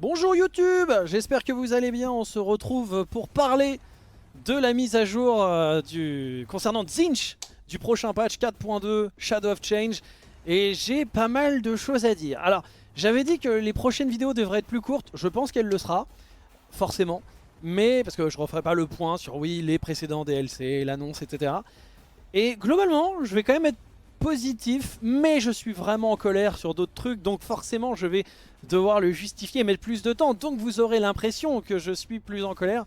Bonjour YouTube, j'espère que vous allez bien. On se retrouve pour parler de la mise à jour concernant Tzeentch du prochain patch 4.2 Shadow of Change. Et j'ai pas mal de choses à dire. Alors, j'avais dit que les prochaines vidéos devraient être plus courtes. Je pense qu'elle le sera, forcément. Mais, parce que je referai pas le point sur, oui, les précédents DLC, l'annonce, etc. Et globalement, je vais quand même être positif, mais je suis vraiment en colère sur d'autres trucs, donc forcément je vais devoir le justifier et mettre plus de temps, donc vous aurez l'impression que je suis plus en colère.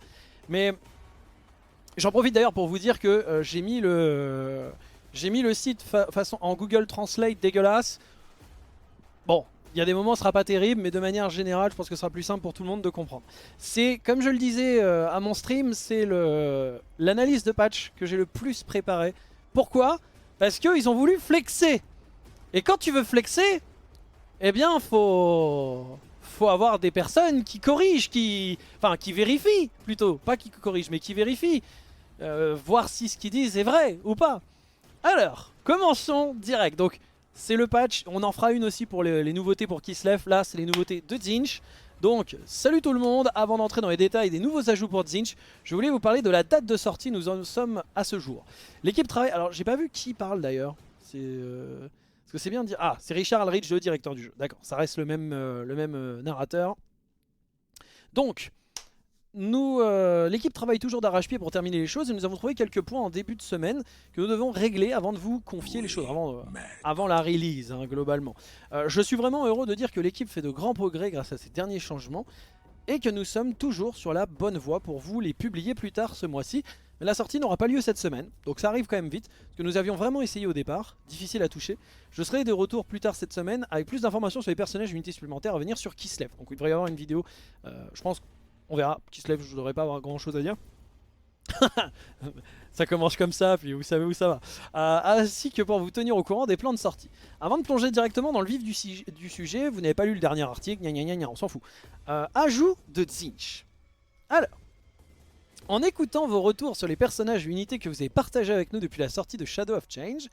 Mais j'en profite d'ailleurs pour vous dire que j'ai mis le site façon en Google Translate dégueulasse. Bon, il y a des moments où ce sera pas terrible, mais de manière générale, je pense que ce sera plus simple pour tout le monde de comprendre. C'est, comme je le disais à mon stream, c'est l'analyse de patch que j'ai le plus préparé. Pourquoi ? Parce qu'ils ont voulu flexer. Et quand tu veux flexer, eh bien faut avoir des personnes qui corrigent, enfin qui vérifient plutôt. Pas qui corrigent, mais qui vérifient. Voir si ce qu'ils disent est vrai ou pas. Alors, commençons direct. Donc, c'est le patch. On en fera une aussi pour les nouveautés pour Kislev. Là, c'est les nouveautés de Tzeentch. Donc, salut tout le monde. Avant d'entrer dans les détails des nouveaux ajouts pour Tzeentch, je voulais vous parler de la date de sortie. Nous en sommes à ce jour. L'équipe travaille... Alors, j'ai pas vu qui parle d'ailleurs. C'est... Parce que c'est bien de dire... Ah, c'est Richard Alridge, le directeur du jeu. D'accord, ça reste le même narrateur. Donc... l'équipe travaille toujours d'arrache-pied pour terminer les choses et nous avons trouvé quelques points en début de semaine que nous devons régler avant de vous confier les choses, avant la release globalement. Je suis vraiment heureux de dire que l'équipe fait de grands progrès grâce à ces derniers changements et que nous sommes toujours sur la bonne voie pour vous les publier plus tard ce mois-ci. Mais la sortie n'aura pas lieu cette semaine, donc ça arrive quand même vite, parce que nous avions vraiment essayé au départ, difficile à toucher. Je serai de retour plus tard cette semaine avec plus d'informations sur les personnages et unités supplémentaires à venir sur Kislev. Donc il devrait y avoir une vidéo, je pense. On verra, Kislev, je ne devrais pas avoir grand chose à dire. Ça commence comme ça, puis vous savez où ça va. Ainsi que pour vous tenir au courant des plans de sortie. Avant de plonger directement dans le vif du sujet, vous n'avez pas lu le dernier article, gna gna gna gna, on s'en fout. Ajout de Tzeentch. Alors, en écoutant vos retours sur les personnages et unités que vous avez partagés avec nous depuis la sortie de Shadow of Change,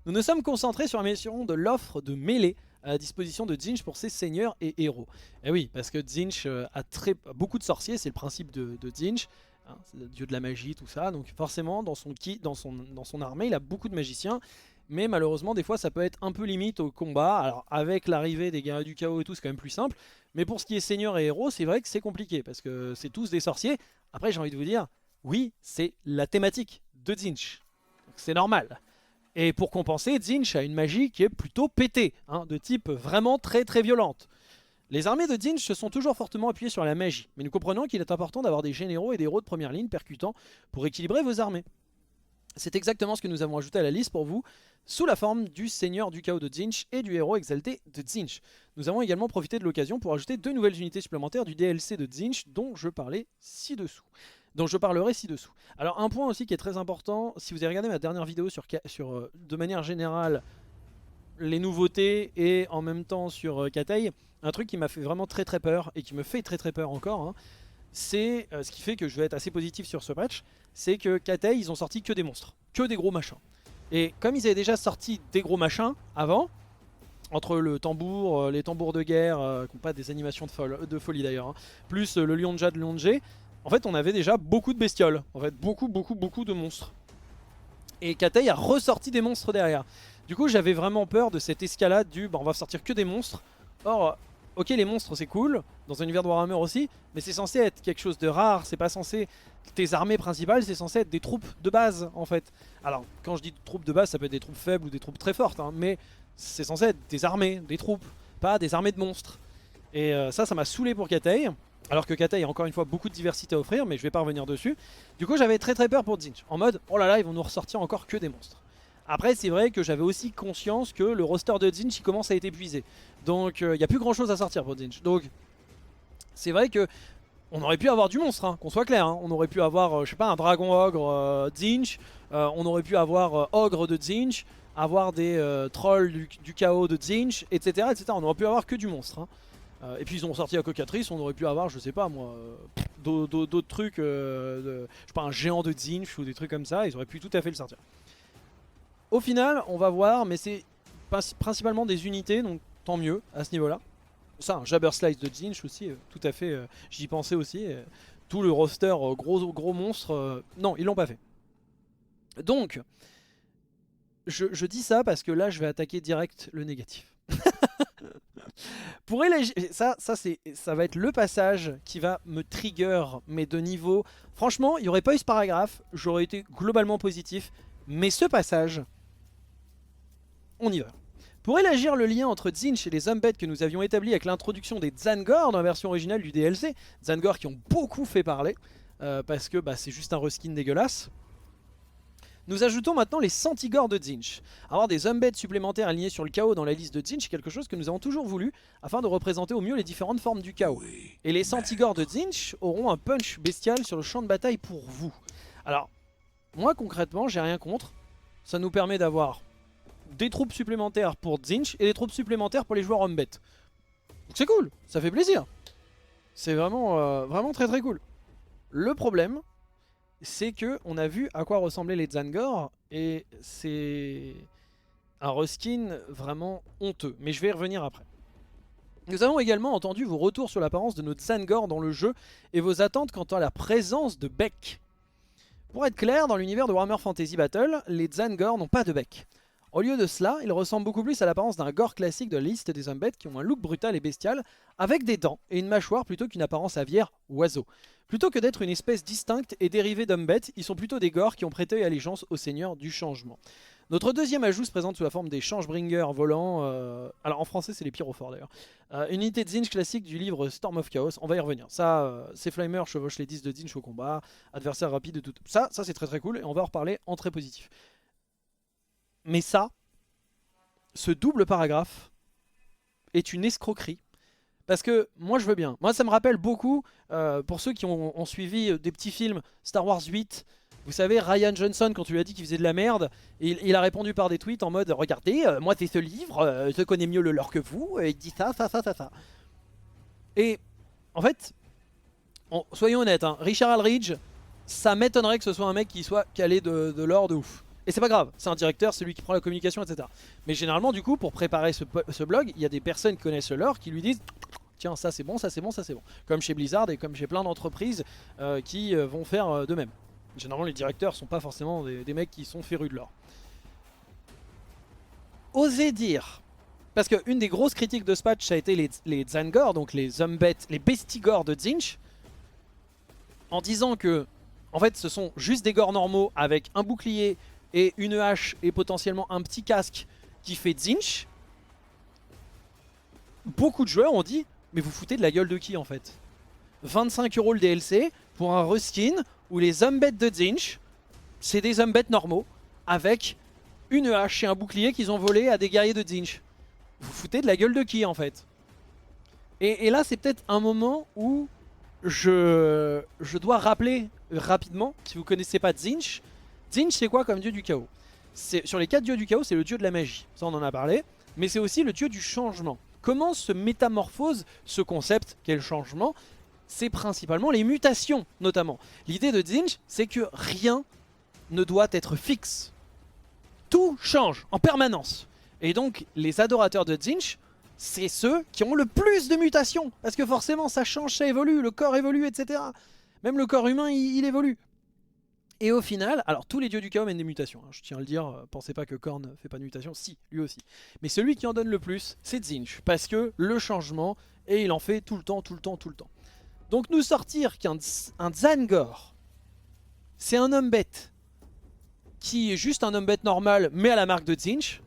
nous nous sommes concentrés sur la mission de l'offre de mêlée à la disposition de Tzeentch pour ses seigneurs et héros. Et oui, parce que Tzeentch a beaucoup de sorciers, c'est le principe de Tzeentch, hein, c'est le dieu de la magie, tout ça, donc forcément dans son armée il a beaucoup de magiciens, mais malheureusement des fois ça peut être un peu limite au combat. Alors avec l'arrivée des guerriers du chaos et tout c'est quand même plus simple, mais pour ce qui est seigneurs et héros c'est vrai que c'est compliqué, parce que c'est tous des sorciers. Après j'ai envie de vous dire, oui c'est la thématique de Tzeentch, c'est normal. Et pour compenser, Tzeentch a une magie qui est plutôt pétée, hein, de type vraiment très très violente. Les armées de Tzeentch se sont toujours fortement appuyées sur la magie, mais nous comprenons qu'il est important d'avoir des généraux et des héros de première ligne percutants pour équilibrer vos armées. C'est exactement ce que nous avons ajouté à la liste pour vous, sous la forme du seigneur du chaos de Tzeentch et du héros exalté de Tzeentch. Nous avons également profité de l'occasion pour ajouter 2 nouvelles unités supplémentaires du DLC de Tzeentch dont je parlerai ci-dessous. Alors un point aussi qui est très important, si vous avez regardé ma dernière vidéo sur de manière générale les nouveautés et en même temps sur Katei, un truc qui m'a fait vraiment très très peur et qui me fait très très peur encore, hein, c'est ce qui fait que je vais être assez positif sur ce patch, c'est que Katei ils ont sorti que des monstres, que des gros machins. Et comme ils avaient déjà sorti des gros machins avant, entre le tambour, les tambours de guerre, qui n'ont pas des animations de folie d'ailleurs, hein, plus le lion de jade, le lion de G, en fait on avait déjà beaucoup de bestioles, en fait beaucoup de monstres. Et Katei a ressorti des monstres derrière. Du coup j'avais vraiment peur de cette escalade du bah, on va sortir que des monstres. Or ok les monstres c'est cool, dans un univers de Warhammer aussi, mais c'est censé être quelque chose de rare, c'est pas censé... Tes armées principales c'est censé être des troupes de base en fait. Alors quand je dis troupes de base ça peut être des troupes faibles ou des troupes très fortes, hein, mais c'est censé être des armées, des troupes, pas des armées de monstres. Et ça m'a saoulé pour Katei. Alors que Katei a encore une fois beaucoup de diversité à offrir, mais je vais pas revenir dessus. Du coup j'avais très très peur pour Tzeentch, en mode oh là là ils vont nous ressortir encore que des monstres. Après c'est vrai que j'avais aussi conscience que le roster de Tzeentch il commence à être épuisé. Donc il n'y a plus grand chose à sortir pour Tzeentch. Donc c'est vrai que on aurait pu avoir du monstre, hein, qu'on soit clair. Hein. On aurait pu avoir, je sais pas, un dragon ogre Tzeentch. On aurait pu avoir ogre de Tzeentch, avoir des trolls du chaos de Tzeentch, etc., etc. On aurait pu avoir que du monstre. Hein. Et puis ils ont sorti la cocatrice, on aurait pu avoir, je sais pas moi, d'autres trucs, je sais pas, un géant de Tzeentch ou des trucs comme ça, ils auraient pu tout à fait le sortir. Au final, on va voir, mais c'est principalement des unités, donc tant mieux à ce niveau-là. Ça, un Jabber Slice de Zinch aussi, tout à fait, j'y pensais aussi. Tout le roster gros monstre, non, ils l'ont pas fait. Donc, je dis ça parce que là, je vais attaquer direct le négatif. Pour éléger, ça va être le passage qui va me trigger mes deux niveaux. Franchement, il n'y aurait pas eu ce paragraphe, j'aurais été globalement positif. Mais ce passage, on y va. Pour élargir le lien entre Zinch et les Zumbet que nous avions établi avec l'introduction des Zangor dans la version originale du DLC, Zangor qui ont beaucoup fait parler, parce que c'est juste un reskin dégueulasse, nous ajoutons maintenant les Santigors de Zinch. Avoir des Zumbet supplémentaires alignés sur le chaos dans la liste de Zinch est quelque chose que nous avons toujours voulu, afin de représenter au mieux les différentes formes du chaos. Et les Santigors de Zinch auront un punch bestial sur le champ de bataille pour vous. Alors, moi concrètement, j'ai rien contre. Ça nous permet d'avoir des troupes supplémentaires pour Zinch et des troupes supplémentaires pour les joueurs Umbet. C'est cool, ça fait plaisir. C'est vraiment, vraiment très très cool. Le problème, c'est que on a vu à quoi ressemblaient les Zangor et c'est un reskin vraiment honteux. Mais je vais y revenir après. Nous avons également entendu vos retours sur l'apparence de nos Zangor dans le jeu et vos attentes quant à la présence de bec. Pour être clair, dans l'univers de Warhammer Fantasy Battle, les Zangor n'ont pas de bec. Au lieu de cela, ils ressemblent beaucoup plus à l'apparence d'un gore classique de la liste des Zumbet qui ont un look brutal et bestial, avec des dents et une mâchoire plutôt qu'une apparence aviaire oiseau. Plutôt que d'être une espèce distincte et dérivée d'Umbet, ils sont plutôt des gores qui ont prêté allégeance au seigneur du changement. Notre deuxième ajout se présente sous la forme des Changebringers volants, alors en français c'est les pyrophores d'ailleurs, une unité de Zinch classique du livre Storm of Chaos, on va y revenir. Ça, ces Flamers chevauchent les 10 de Zinch au combat, adversaire rapide et tout. Ça c'est très très cool et on va en reparler en très positif. Mais ça, ce double paragraphe est une escroquerie. Parce que moi je veux bien. Moi ça me rappelle beaucoup, pour ceux qui ont suivi des petits films, Star Wars 8, vous savez Ryan Johnson quand tu lui as dit qu'il faisait de la merde, il a répondu par des tweets en mode regardez, moi c'est ce livre, je connais mieux le lore que vous, et il dit ça. Et en fait, soyons honnêtes, hein, Richard Aldridge, ça m'étonnerait que ce soit un mec qui soit calé de lore de ouf. Et c'est pas grave, c'est un directeur, c'est lui qui prend la communication, etc. Mais généralement, du coup, pour préparer ce blog, il y a des personnes qui connaissent le lore qui lui disent tiens, ça c'est bon, ça c'est bon, ça c'est bon. Comme chez Blizzard et comme chez plein d'entreprises qui vont faire de même. Généralement, les directeurs sont pas forcément des mecs qui sont férus de lore. Osez dire, parce qu'une des grosses critiques de ce patch, ça a été les Zangor, donc les Zumbet, les Bestigors de Zinch, en disant que, en fait, ce sont juste des gors normaux avec un bouclier et une hache et potentiellement un petit casque qui fait Zinch. Beaucoup de joueurs ont dit mais vous foutez de la gueule de qui en fait? 25 € le DLC pour un reskin où les Zumbet de Zinch c'est des Zumbet normaux avec une hache et un bouclier qu'ils ont volé à des guerriers de Zinch. Vous foutez de la gueule de qui en fait? Et là c'est peut-être un moment où je dois rappeler rapidement, si vous connaissez pas Zinch, Zinch c'est quoi comme dieu du chaos? Sur les 4 dieux du chaos, c'est le dieu de la magie, ça on en a parlé, mais c'est aussi le dieu du changement. Comment se métamorphose ce concept qu'est le changement? C'est principalement les mutations notamment. L'idée de Zinch, c'est que rien ne doit être fixe. Tout change en permanence. Et donc les adorateurs de Zinch, c'est ceux qui ont le plus de mutations. Parce que forcément ça change, ça évolue, le corps évolue, etc. Même le corps humain, il évolue. Et au final, alors tous les dieux du chaos mènent des mutations, hein, je tiens à le dire, pensez pas que Korn fait pas de mutation, si, lui aussi. Mais celui qui en donne le plus, c'est Zinch, parce que le changement, et il en fait tout le temps. Donc nous sortir qu'un Zangor, c'est un Umbet, qui est juste un Umbet normal, mais à la marque de Zinch,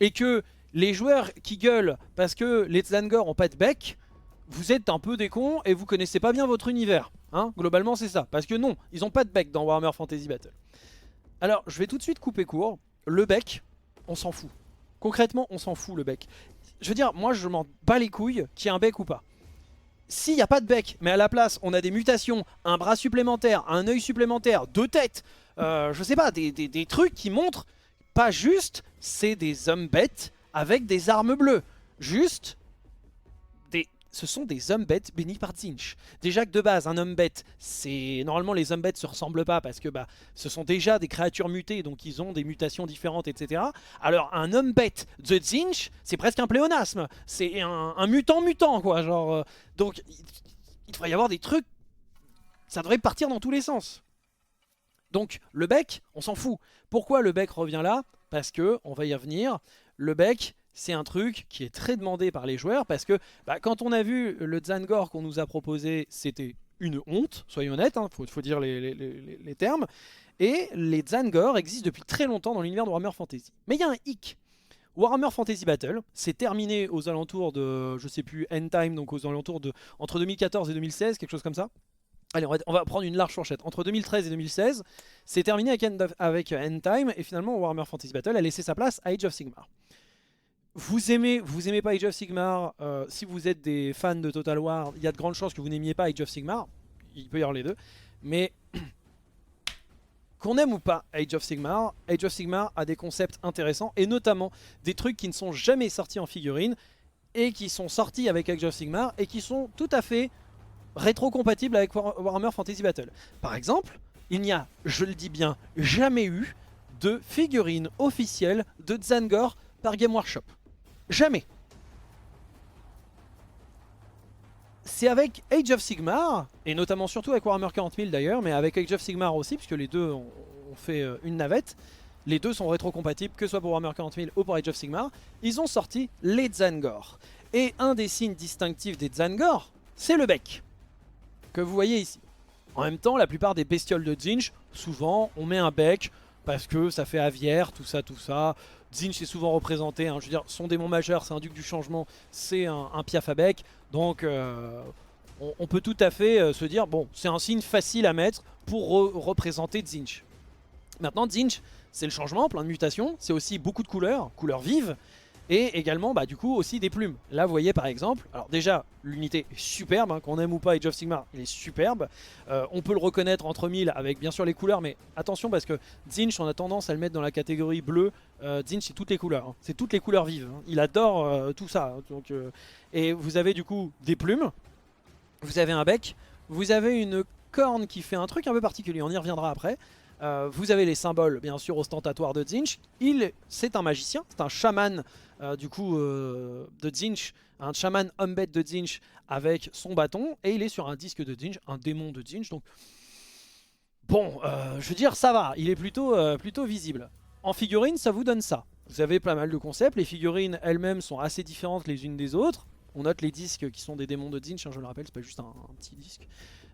et que les joueurs qui gueulent parce que les Zangor ont pas de bec, vous êtes un peu des cons et vous connaissez pas bien votre univers. Hein, globalement c'est ça, parce que non, ils ont pas de bec dans Warhammer Fantasy Battle. Alors je vais tout de suite couper court. Le bec, on s'en fout. Concrètement on s'en fout le bec. Je veux dire, moi je m'en bats les couilles qu'il y ait un bec ou pas. S'il n'y a pas de bec, mais à la place on a des mutations, un bras supplémentaire, un œil supplémentaire, 2 têtes, je sais pas, des trucs qui montrent, pas juste, c'est des Zumbet avec des armes bleues. Juste ce sont des Umbet bénis par Tzeentch. Déjà que de base, un Umbet, c'est normalement les Umbet se ressemblent pas parce que bah, ce sont déjà des créatures mutées, donc ils ont des mutations différentes, etc. Alors un Umbet de Tzeentch, c'est presque un pléonasme. C'est un mutant, quoi. Genre, donc il devrait y avoir des trucs, ça devrait partir dans tous les sens. Donc le bec, on s'en fout. Pourquoi le bec revient là? Parce que, on va y revenir, le bec, c'est un truc qui est très demandé par les joueurs parce que bah, quand on a vu le Zangor qu'on nous a proposé, c'était une honte, soyons honnêtes, hein, faut dire les termes. Et les Zangor existent depuis très longtemps dans l'univers de Warhammer Fantasy. Mais il y a un hic. Warhammer Fantasy Battle, c'est terminé aux alentours de, je sais plus, End Time, donc aux alentours de, entre 2014 et 2016, quelque chose comme ça. Allez, on va prendre une large fourchette. Entre 2013 et 2016, c'est terminé avec End Time, et finalement Warhammer Fantasy Battle a laissé sa place à Age of Sigmar. Vous aimez pas Age of Sigmar, si vous êtes des fans de Total War, il y a de grandes chances que vous n'aimiez pas Age of Sigmar. Il peut y avoir les deux. Mais qu'on aime ou pas Age of Sigmar a des concepts intéressants et notamment des trucs qui ne sont jamais sortis en figurine et qui sont sortis avec Age of Sigmar et qui sont tout à fait rétro-compatibles avec Warhammer Fantasy Battle. Par exemple, il n'y a, je le dis bien, jamais eu de figurine officielle de Zangor par Game Workshop. Jamais. C'est avec Age of Sigmar, et notamment surtout avec Warhammer 40 000 d'ailleurs, mais avec Age of Sigmar aussi, puisque les deux ont fait une navette. Les deux sont rétro-compatibles, que ce soit pour Warhammer 40 000 ou pour Age of Sigmar. Ils ont sorti les Zangor. Et un des signes distinctifs des Zangor, c'est le bec, que vous voyez ici. En même temps, la plupart des bestioles de Tzeentch, souvent, on met un bec, parce que ça fait aviaire, tout ça, tout ça. Tzeentch est souvent représenté, hein, je veux dire, son démon majeur, c'est un duc du changement, c'est un piaf à bec. Donc, on peut tout à fait se dire, bon, c'est un signe facile à mettre pour représenter Tzeentch. Maintenant, Tzeentch, c'est le changement, plein de mutations, c'est aussi beaucoup de couleurs vives, et également, bah, du coup, aussi des plumes. Là, vous voyez par exemple, alors déjà, l'unité est superbe, hein, qu'on aime ou pas Age of Sigmar, il est superbe. On peut le reconnaître entre mille avec bien sûr les couleurs, mais attention parce que Tzeentch, on a tendance à le mettre dans la catégorie bleue. Tzeentch, c'est toutes les couleurs, hein. C'est toutes les couleurs vives, hein. Il adore tout ça. Hein. Donc, et vous avez du coup des plumes, vous avez un bec, vous avez une corne qui fait un truc un peu particulier, on y reviendra après. Vous avez les symboles bien sûr ostentatoires de Tzeentch. C'est un magicien, c'est un chaman du coup de Tzeentch, un chaman Umbet de Tzeentch avec son bâton, et il est sur un disque de Tzeentch, un démon de Tzeentch. Donc bon, je veux dire ça va, il est plutôt visible. En figurine, ça vous donne ça. Vous avez pas mal de concepts, les figurines elles-mêmes sont assez différentes les unes des autres. On note les disques qui sont des démons de Tzeentch, hein, je le rappelle, c'est pas juste un petit disque.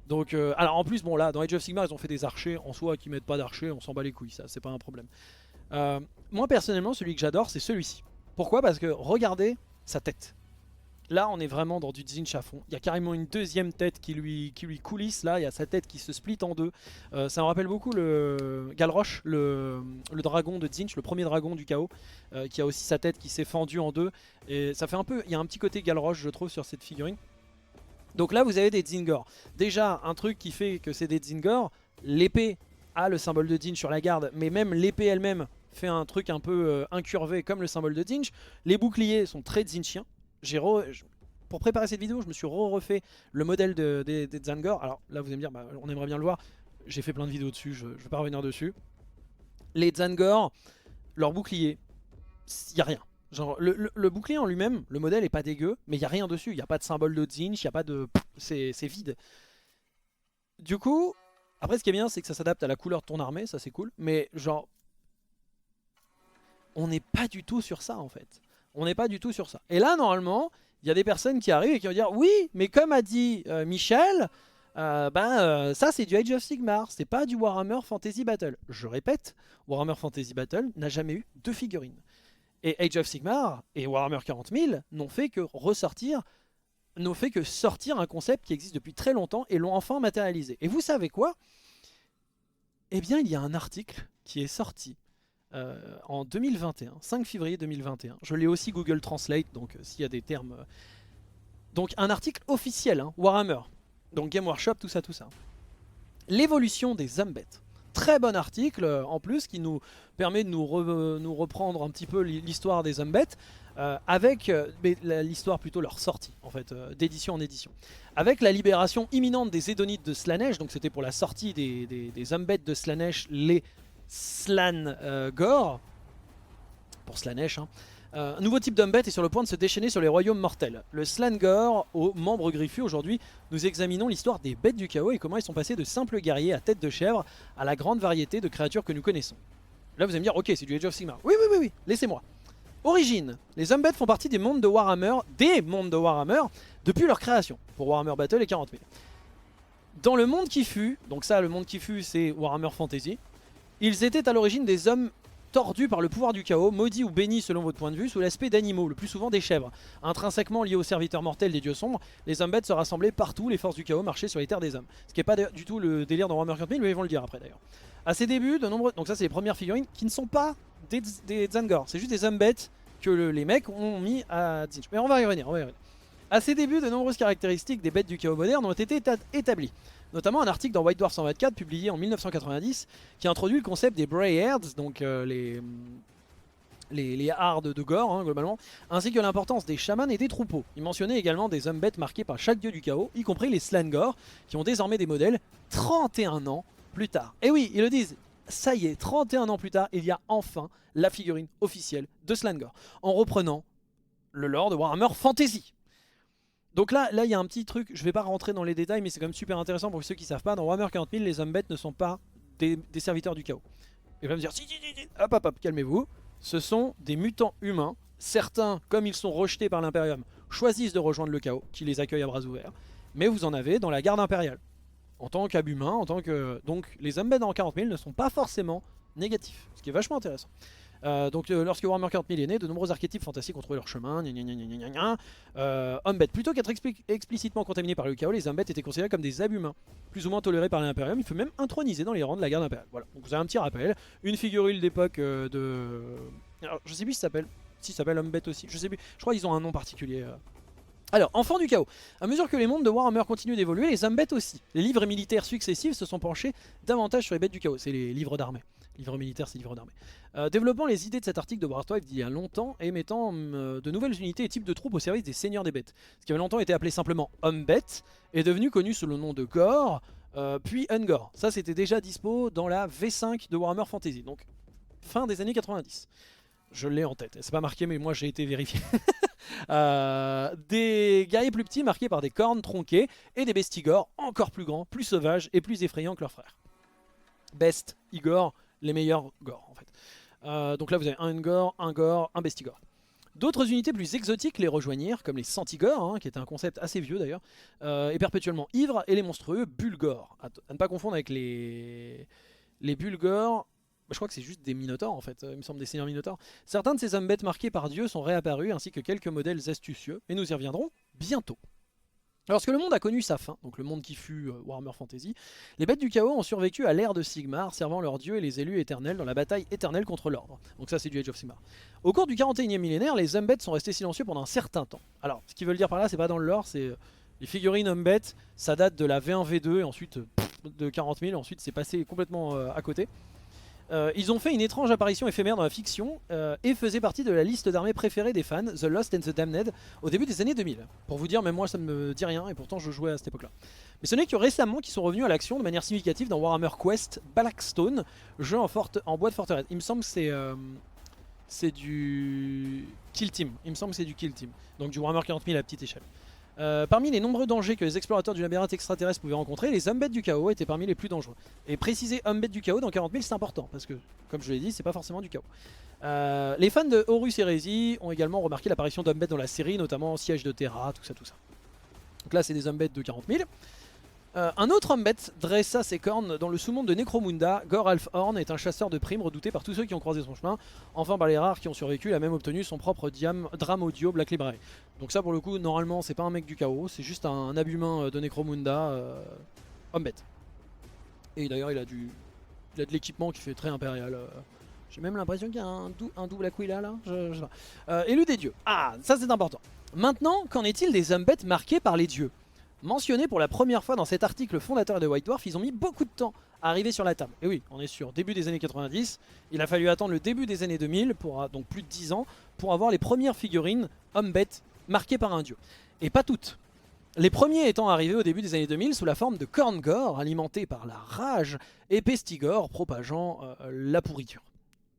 Donc, alors en plus, bon là, dans Age of Sigmar, ils ont fait des archers en soi qui mettent pas d'archers, on s'en bat les couilles, ça, c'est pas un problème. Moi personnellement, celui que j'adore, c'est celui-ci. Pourquoi? Parce que regardez sa tête. Là, on est vraiment dans du Tzeentch à fond. Il y a carrément une deuxième tête qui lui coulisse, là, il y a sa tête qui se split en deux. Ça me rappelle beaucoup le Galrosh, le dragon de Tzeentch, le premier dragon du chaos, qui a aussi sa tête qui s'est fendue en deux. Et ça fait un peu, il y a un petit côté Galrosh, je trouve, sur cette figurine. Donc là vous avez des Zingor. Déjà un truc qui fait que c'est des Zingor, l'épée a le symbole de Tzeentch sur la garde, mais même l'épée elle-même fait un truc un peu incurvé comme le symbole de Tzeentch. Les boucliers sont très Tzeentchiens. Pour préparer cette vidéo, je me suis refait le modèle des Zangor. Alors là vous allez me dire, bah, on aimerait bien le voir. J'ai fait plein de vidéos dessus, je ne vais pas revenir dessus. Les Zangor, leur bouclier, il n'y a rien. Genre, le bouclier en lui-même, le modèle est pas dégueu, mais il n'y a rien dessus. Il n'y a pas de symbole de Tzeentch, il n'y a pas de... C'est vide. Du coup, après ce qui est bien, c'est que ça s'adapte à la couleur de ton armée, ça c'est cool. Mais genre, on n'est pas du tout sur ça en fait. On n'est pas du tout sur ça. Et là, normalement, il y a des personnes qui arrivent et qui vont dire, oui, mais comme a dit Michel, ça c'est du Age of Sigmar, c'est pas du Warhammer Fantasy Battle. Je répète, Warhammer Fantasy Battle n'a jamais eu de figurines. Et Age of Sigmar et Warhammer 40 000 n'ont fait que sortir un concept qui existe depuis très longtemps et l'ont enfin matérialisé. Et vous savez quoi? Eh bien, il y a un article qui est sorti en 2021, 5 février 2021. Je l'ai aussi Google Translate, donc s'il y a des termes... Donc un article officiel, hein, Warhammer. Donc Game Workshop, tout ça, tout ça. L'évolution des Umbet. Très bon article en plus qui nous permet de nous reprendre un petit peu l'histoire des Umbet. avec l'histoire plutôt leur sortie en fait, d'édition en édition. Avec la libération imminente des Zédonites de Slaanesh, donc c'était pour la sortie des Umbeds de Slaanesh, les Slangor, pour Slaanesh, hein. Un nouveau type d'Umbet est sur le point de se déchaîner sur les royaumes mortels. Le Slangor, aux membres griffus, aujourd'hui, nous examinons l'histoire des bêtes du chaos et comment ils sont passés de simples guerriers à tête de chèvre à la grande variété de créatures que nous connaissons. Là vous allez me dire, ok c'est du Age of Sigmar. Oui, laissez-moi. Origine, les Umbeds font partie des mondes de Warhammer, depuis leur création, pour Warhammer Battle et 40 000. Dans le monde qui fut, donc ça le monde qui fut c'est Warhammer Fantasy, ils étaient à l'origine des hommes tordus par le pouvoir du chaos, maudits ou bénis selon votre point de vue, sous l'aspect d'animaux, le plus souvent des chèvres. Intrinsèquement liés aux serviteurs mortels des dieux sombres, les Umbeds se rassemblaient partout, les forces du chaos marchaient sur les terres des hommes. Ce qui n'est pas du tout le délire dans Warhammer 40 000, mais ils vont le dire après d'ailleurs. À ses débuts, de nombreux... donc ça c'est les premières figurines qui ne sont pas des Zangor, c'est juste des Umbeds que les mecs ont mis à Tzeentch. Mais on va y revenir, À ses débuts, de nombreuses caractéristiques des bêtes du chaos moderne ont été établies. Notamment un article dans White Dwarf 124 publié en 1990 qui introduit le concept des Brayheards, donc les hardes de gore hein, globalement, ainsi que l'importance des chamans et des troupeaux. Il mentionnait également des Umbeds marqués par chaque dieu du chaos, y compris les Slangor, qui ont désormais des modèles 31 ans plus tard. Et oui, ils le disent, ça y est, 31 ans plus tard, il y a enfin la figurine officielle de Slangor, en reprenant le lore de Warhammer Fantasy. Donc là, il y a un petit truc, je vais pas rentrer dans les détails, mais c'est quand même super intéressant pour ceux qui savent pas. Dans Warhammer 40 000, les Umbeds ne sont pas des serviteurs du chaos. Et vous allez me dire, si, hop, calmez-vous. Ce sont des mutants humains. Certains, comme ils sont rejetés par l'Imperium, choisissent de rejoindre le chaos, qui les accueille à bras ouverts. Mais vous en avez dans la garde impériale. En tant qu'abhumains, en tant que... Donc les Umbeds en 40 000 ne sont pas forcément négatifs, ce qui est vachement intéressant. Lorsque Warhammer 40 000 est né, de nombreux archétypes fantastiques ont trouvé leur chemin. Umbeds, plutôt qu'être explicitement contaminés par le chaos, les Umbeds étaient considérés comme des abhumains, plus ou moins tolérés par l'Imperium. Il fut même intronisé dans les rangs de la garde impériale. Voilà, donc vous avez un petit rappel. Une figurine d'époque de... Alors, je sais plus si ça s'appelle... Si ça s'appelle Umbed aussi, je sais plus. Je crois qu'ils ont un nom particulier. Alors, enfants du chaos. À mesure que les mondes de Warhammer continuent d'évoluer, les Umbeds aussi. Les livres militaires successifs se sont penchés davantage sur les bêtes du chaos. C'est les livres d'armée. Livres militaires, c'est livres d'armée. Développant les idées de cet article de Wartwife d'il y a longtemps et mettant de nouvelles unités et types de troupes au service des seigneurs des bêtes. Ce qui avait longtemps été appelé simplement Umbet est devenu connu sous le nom de Gore, puis Ungor. Ça, c'était déjà dispo dans la V5 de Warhammer Fantasy. Donc, fin des années 90. Je l'ai en tête. C'est pas marqué, mais moi j'ai été vérifié. Des guerriers plus petits marqués par des cornes tronquées et des bestigors encore plus grands, plus sauvages et plus effrayants que leurs frères. Best, Igor, les meilleurs Gore en fait. Donc là vous avez un Ungor, un Gore, un Bestigor. D'autres unités plus exotiques les rejoignirent, comme les Centigors, hein, qui était un concept assez vieux d'ailleurs, et perpétuellement ivres, et les monstrueux Bulgors. À ne pas confondre avec les Bulgors. Je crois que c'est juste des Minotaures en fait, il me semble des seigneurs Minotaures. Certains de ces Umbeds marqués par Dieu sont réapparus, ainsi que quelques modèles astucieux, et nous y reviendrons bientôt. Lorsque le monde a connu sa fin, donc le monde qui fut Warhammer Fantasy, les bêtes du chaos ont survécu à l'ère de Sigmar, servant leurs dieux et les élus éternels dans la bataille éternelle contre l'ordre. Donc ça c'est du Age of Sigmar. Au cours du 41e millénaire, les Umbeds sont restés silencieux pendant un certain temps. Alors, ce qu'ils veulent dire par là, c'est pas dans le lore, c'est les figurines Umbeds, ça date de la V1, V2, et ensuite de 40 000, ensuite c'est passé complètement à côté. Ils ont fait une étrange apparition éphémère dans la fiction et faisaient partie de la liste d'armées préférées des fans, The Lost and the Damned, au début des années 2000. Pour vous dire, même moi ça ne me dit rien et pourtant je jouais à cette époque-là. Mais ce n'est que récemment qu'ils sont revenus à l'action de manière significative dans Warhammer Quest Blackstone, jeu en bois de forteresse. Il me semble que c'est du Kill Team. Il me semble que c'est du Kill Team. Donc du Warhammer 40 000 à petite échelle. Parmi les nombreux dangers que les explorateurs du labyrinthe extraterrestre pouvaient rencontrer, les Umbeds du chaos étaient parmi les plus dangereux. Et préciser Umbeds du chaos dans 40 000 c'est important, parce que, comme je l'ai dit, c'est pas forcément du chaos. Les fans de Horus Heresy ont également remarqué l'apparition d'Umbeds dans la série, notamment Siège de Terra, tout ça. Donc là c'est des Umbeds de 40 000. Un autre Umbed dressa ses cornes dans le sous-monde de Necromunda. Gore Alfhorn est un chasseur de primes redouté par tous ceux qui ont croisé son chemin. Enfin par les rares qui ont survécu, il a même obtenu son propre drame audio Black Library. Donc ça pour le coup, normalement c'est pas un mec du chaos, c'est juste un abhumain de Necromunda Umbed. Et d'ailleurs il a de l'équipement qui fait très impérial. J'ai même l'impression qu'il y a un double Aquila là, je sais pas. Élu des dieux. Ah, ça c'est important. Maintenant, qu'en est-il des Umbeds marqués par les dieux? mentionné pour la première fois dans cet article fondateur de White Dwarf. Ils ont mis beaucoup de temps à arriver sur la table. Et oui, on est sur début des années 90. Il a fallu attendre le début des années 2000, donc plus de 10 ans, pour avoir les premières figurines hommes-bêtes marquées par un dieu. Et pas toutes. Les premiers étant arrivés au début des années 2000 sous la forme de Korngor, alimentés par la rage, et Pestigor, propageant la pourriture.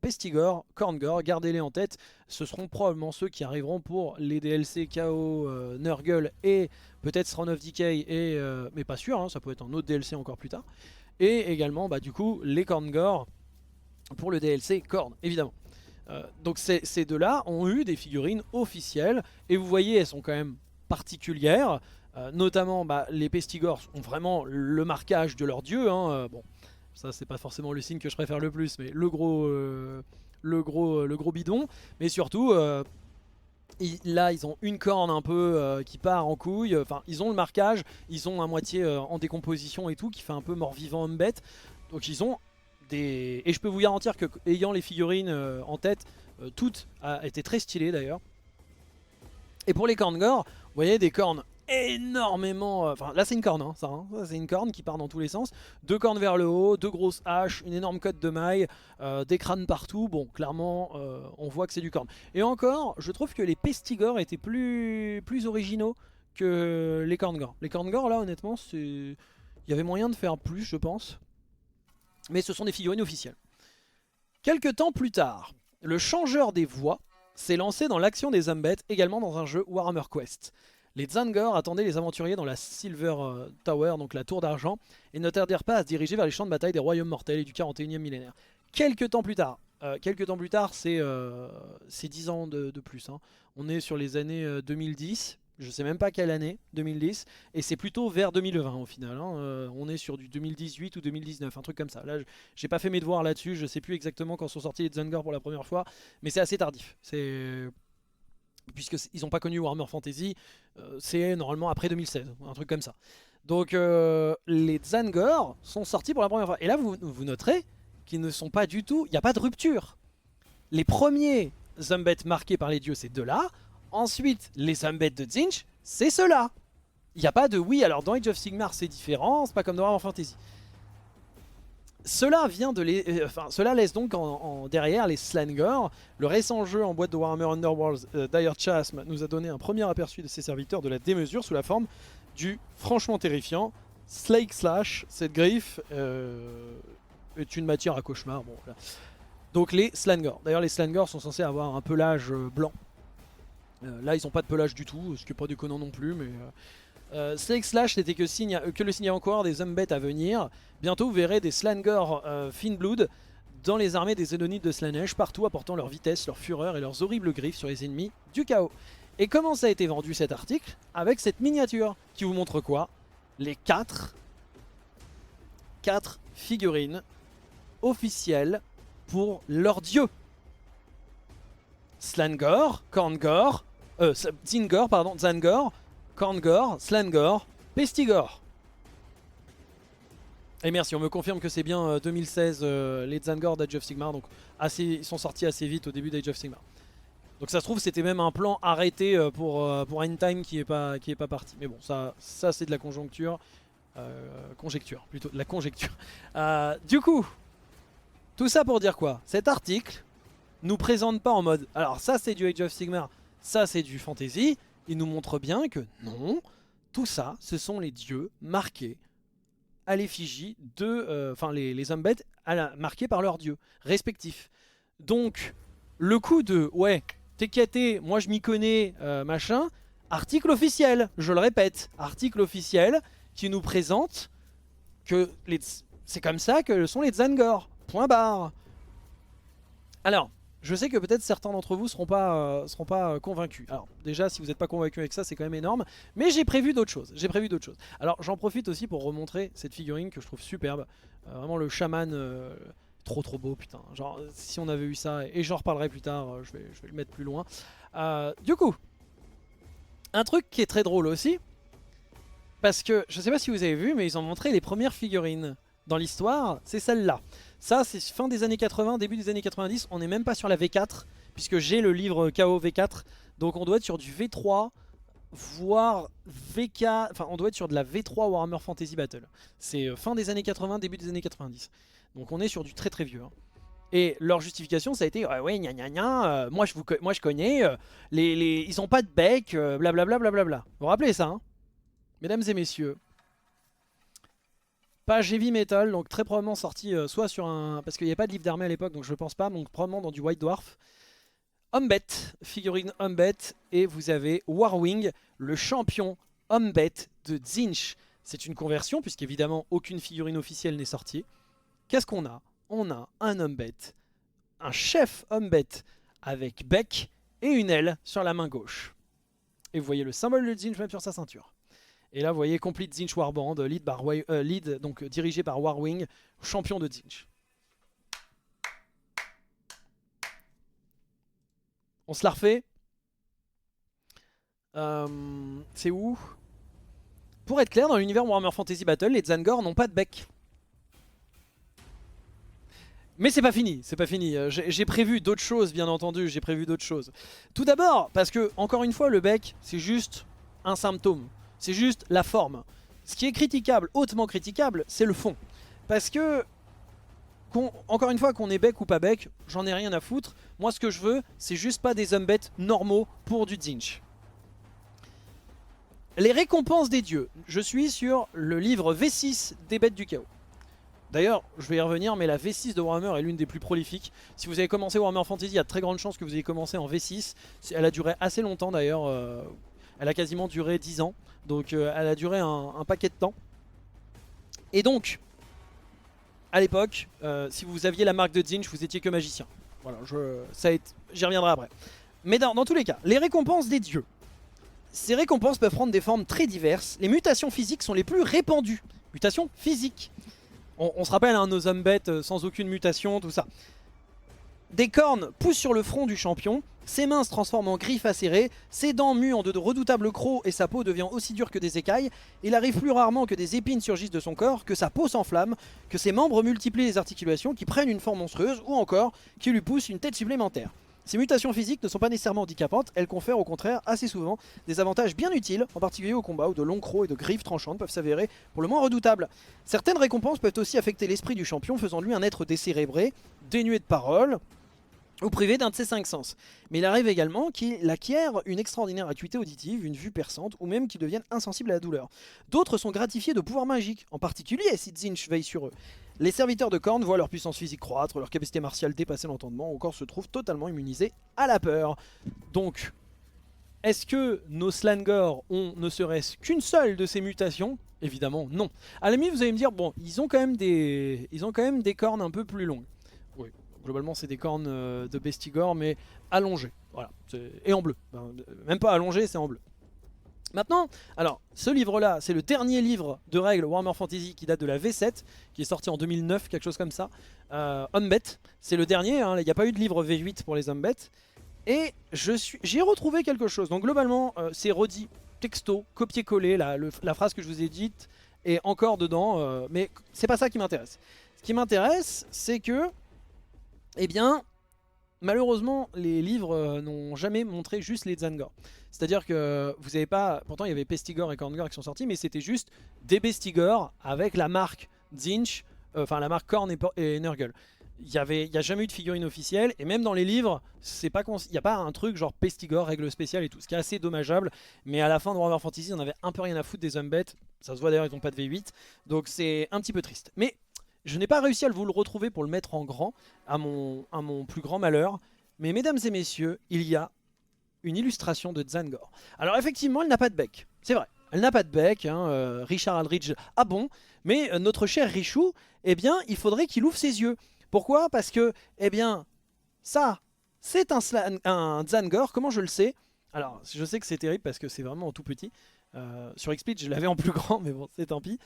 Pestigor, Korngor, gardez-les en tête, ce seront probablement ceux qui arriveront pour les DLC KO, Nurgle et peut-être Throne of Decay, mais pas sûr, hein, ça peut être un autre DLC encore plus tard. Et également du coup les Korngor pour le DLC Korn, évidemment. Donc ces deux-là ont eu des figurines officielles, et vous voyez elles sont quand même particulières. Notamment les Pestigors ont vraiment le marquage de leur dieu, hein. Bon, ça c'est pas forcément le signe que je préfère le plus, mais le gros bidon. Mais surtout là ils ont une corne un peu qui part en couille. Enfin ils ont le marquage, ils ont à moitié en décomposition et tout, qui fait un peu mort-vivant homme-bête. Donc ils ont des... Et je peux vous garantir que ayant les figurines en tête, toutes étaient très stylées d'ailleurs. Et pour les Korngor, vous voyez des cornes énormément... Enfin là c'est une corne, hein, ça c'est une corne qui part dans tous les sens. Deux cornes vers le haut, deux grosses haches, une énorme cotte de mailles, des crânes partout. Bon, clairement on voit que c'est du corne. Et encore, je trouve que les Pestigors étaient plus originaux que les Korngor. Les Korngor là honnêtement, il y avait moyen de faire plus je pense. Mais ce sont des figurines officielles. Quelques temps plus tard, le changeur des voix s'est lancé dans l'action des hommes-bêtes, également dans un jeu Warhammer Quest. Les Tzaangor attendaient les aventuriers dans la Silver Tower, donc la tour d'argent, et ne tardèrent pas à se diriger vers les champs de bataille des royaumes mortels et du 41e millénaire. Quelques temps plus tard, c'est 10 ans de plus, hein. On est sur les années 2010, je sais même pas quelle année, 2010, et c'est plutôt vers 2020 au final, hein. On est sur du 2018 ou 2019, un truc comme ça. Là, j'ai pas fait mes devoirs là-dessus, je sais plus exactement quand sont sortis les Tzaangor pour la première fois, mais c'est assez tardif. Puisqu'ils n'ont pas connu Warhammer Fantasy, c'est normalement après 2016, un truc comme ça. Donc les Tzaangor sont sortis pour la première fois. Et là vous noterez qu'ils ne sont pas du tout... Il n'y a pas de rupture. Les premiers Zumbet marqués par les dieux, c'est deux-là. Ensuite, les Zumbet de Tzeentch, c'est ceux-là. Il n'y a pas de oui, alors dans Age of Sigmar c'est différent, c'est pas comme dans Warhammer Fantasy. Cela laisse donc derrière les Slangor. Le récent jeu en boîte de Warhammer Underworlds, Dire Chasm, nous a donné un premier aperçu de ses serviteurs de la démesure sous la forme du franchement terrifiant Slake Slash. Cette griffe est une matière à cauchemar. Bon, voilà. Donc les Slangor. D'ailleurs les Slangor sont censés avoir un pelage blanc. Là ils n'ont pas de pelage du tout, ce qui n'est pas déconnant non plus, mais... Slake Slash n'était que le signe encore des Zumbet à venir. Bientôt vous verrez des Slangor Finnblood dans les armées des Zénonites de Slaanesh, partout apportant leur vitesse, leur fureur et leurs horribles griffes sur les ennemis du chaos. Et comment ça a été vendu cet article? Avec cette miniature qui vous montre quoi? Les 4 figurines officielles pour leur dieu. Slangor, Korngor, Tzaangor, Korngor, Slangor, Pestigor. Et merci, on me confirme que c'est bien 2016 les Tzaangor d'Age of Sigmar, donc ils sont sortis assez vite au début d'Age of Sigmar. Donc ça se trouve c'était même un plan arrêté pour Endtime qui est pas parti. Mais bon, ça c'est de la conjoncture. Conjecture, plutôt de la conjecture. Du coup, tout ça pour dire quoi? Cet article nous présente pas en mode, alors ça c'est du Age of Sigmar, ça c'est du Fantasy. Il nous montre bien que non, tout ça, ce sont les dieux marqués à l'effigie de... les Zumbet marqués par leurs dieux respectifs. Donc, le coup de... Ouais, TKT, moi je m'y connais, machin... Article officiel, je le répète. Article officiel qui nous présente que c'est comme ça que sont les Tzaangor. Point barre. Alors... Je sais que peut-être certains d'entre vous seront pas convaincus. Alors déjà, si vous n'êtes pas convaincus avec ça, c'est quand même énorme. Mais j'ai prévu d'autres choses. Alors j'en profite aussi pour remontrer cette figurine que je trouve superbe. Vraiment le chaman, trop beau, putain. Genre si on avait eu ça, et j'en reparlerai plus tard, je vais le mettre plus loin. Du coup, un truc qui est très drôle aussi, parce que je sais pas si vous avez vu, mais ils ont montré les premières figurines dans l'histoire, c'est celle-là. Ça, c'est fin des années 80, début des années 90. On n'est même pas sur la V4, puisque j'ai le livre KO V4. Donc on doit être sur du V3, voire VK, enfin on doit être sur de la V3 Warhammer Fantasy Battle. C'est fin des années 80, début des années 90. Donc on est sur du très très vieux. Hein. Et leur justification ça a été ouais gna gna gna, moi je connais, ils ont pas de bec, blablabla blablabla. Vous vous rappelez ça hein, mesdames et messieurs. Page Heavy Metal, donc très probablement sorti soit sur un... Parce qu'il n'y a pas de livre d'armée à l'époque, donc je pense pas, donc probablement dans du White Dwarf. Humbet, figurine Humbet, et vous avez Warwing, le champion Humbet de Tzeentch. C'est une conversion, puisqu'évidemment aucune figurine officielle n'est sortie. Qu'est-ce qu'on a? On a un Humbet, un chef Humbet avec bec et une aile sur la main gauche. Et vous voyez le symbole de Tzeentch même sur sa ceinture. Et là vous voyez Complete Tzeentch Warband, donc dirigé par Warwing, champion de Tzeentch. On se la refait. C'est où? Pour être clair, dans l'univers Warhammer Fantasy Battle, les Tzaangor n'ont pas de bec. Mais c'est pas fini, c'est pas fini. J'ai prévu d'autres choses, bien entendu, j'ai prévu d'autres choses. Tout d'abord, parce que, encore une fois, le bec, c'est juste un symptôme. C'est juste la forme. Ce qui est critiquable, hautement critiquable, c'est le fond. Parce que, encore une fois, qu'on ait bec ou pas bec, j'en ai rien à foutre. Moi, ce que je veux, c'est juste pas des Humbet normaux pour du Tzeentch. Les récompenses des dieux. Je suis sur le livre V6 des bêtes du chaos. D'ailleurs, je vais y revenir, mais la V6 de Warhammer est l'une des plus prolifiques. Si vous avez commencé Warhammer Fantasy, il y a de très grandes chances que vous ayez commencé en V6. Elle a duré assez longtemps d'ailleurs. Elle a quasiment duré 10 ans. Donc elle a duré un paquet de temps. Et donc, à l'époque, si vous aviez la marque de Tzeentch, vous étiez que magicien. Voilà, j'y reviendrai après. Mais dans tous les cas, les récompenses des dieux. Ces récompenses peuvent prendre des formes très diverses. Les mutations physiques sont les plus répandues. Mutations physiques. On se rappelle, hein, nos Humbet sans aucune mutation, tout ça. Des cornes poussent sur le front du champion. Ses mains se transforment en griffes acérées. Ses dents muent en de redoutables crocs et sa peau devient aussi dure que des écailles. Il arrive plus rarement que des épines surgissent de son corps, que sa peau s'enflamme, que ses membres multiplient les articulations, qui prennent une forme monstrueuse ou encore qui lui poussent une tête supplémentaire. Ces mutations physiques ne sont pas nécessairement handicapantes, elles confèrent au contraire assez souvent des avantages bien utiles, en particulier au combat où de longs crocs et de griffes tranchantes peuvent s'avérer pour le moins redoutables. Certaines récompenses peuvent aussi affecter l'esprit du champion, faisant de lui un être décérébré, dénué de parole, ou privé d'un de ses 5 sens. Mais il arrive également qu'il acquiert une extraordinaire acuité auditive, une vue perçante, ou même qu'il devienne insensible à la douleur. D'autres sont gratifiés de pouvoirs magiques, en particulier si Tzeentch veille sur eux. Les serviteurs de Khorne voient leur puissance physique croître, leur capacité martiale dépasser l'entendement, ou encore se trouvent totalement immunisés à la peur. Donc, est-ce que nos Tzaangor ont ne serait-ce qu'une seule de ces mutations? Évidemment non. À la limite vous allez me dire, bon, ils ont quand même des cornes un peu plus longues. Oui. Globalement c'est des cornes de Bestigor mais allongées, voilà, et en bleu, même pas allongées, c'est en bleu. Maintenant, alors ce livre là c'est le dernier livre de règles Warhammer Fantasy qui date de la V7, qui est sorti en 2009, quelque chose comme ça. Humbet, c'est le dernier, hein, il n'y a pas eu de livre V8 pour les Humbet. Et j'ai retrouvé quelque chose, donc globalement c'est redit texto, copier-coller, la phrase que je vous ai dite est encore dedans, mais c'est pas ça qui m'intéresse. Ce qui m'intéresse c'est que eh bien, malheureusement, les livres n'ont jamais montré juste les Tzaangor. C'est-à-dire que vous n'avez pas... Pourtant, il y avait Pestigor et Khorngor qui sont sortis, mais c'était juste des Bestigor avec la marque Tzeentch, enfin la marque Khorne et Nurgle. Il n'y a jamais eu de figurine officielle, et même dans les livres, il n'y a pas un truc genre Pestigor, règle spéciale et tout, ce qui est assez dommageable. Mais à la fin de Warhammer Fantasy, on avait un peu rien à foutre des Humbet. Ça se voit d'ailleurs, ils n'ont pas de V8, donc c'est un petit peu triste. Mais je n'ai pas réussi à vous le retrouver pour le mettre en grand, à mon plus grand malheur. Mais mesdames et messieurs, il y a une illustration de Tzaangor. Alors effectivement, elle n'a pas de bec, c'est vrai. Elle n'a pas de bec, hein, Richard Aldridge, ah bon. Mais notre cher Richou, eh bien, il faudrait qu'il ouvre ses yeux. Pourquoi? Parce que, eh bien, ça, c'est un Tzaangor, comment je le sais? Alors, je sais que c'est terrible parce que c'est vraiment en tout petit. Sur Xsplit, je l'avais en plus grand, mais bon, c'est tant pis.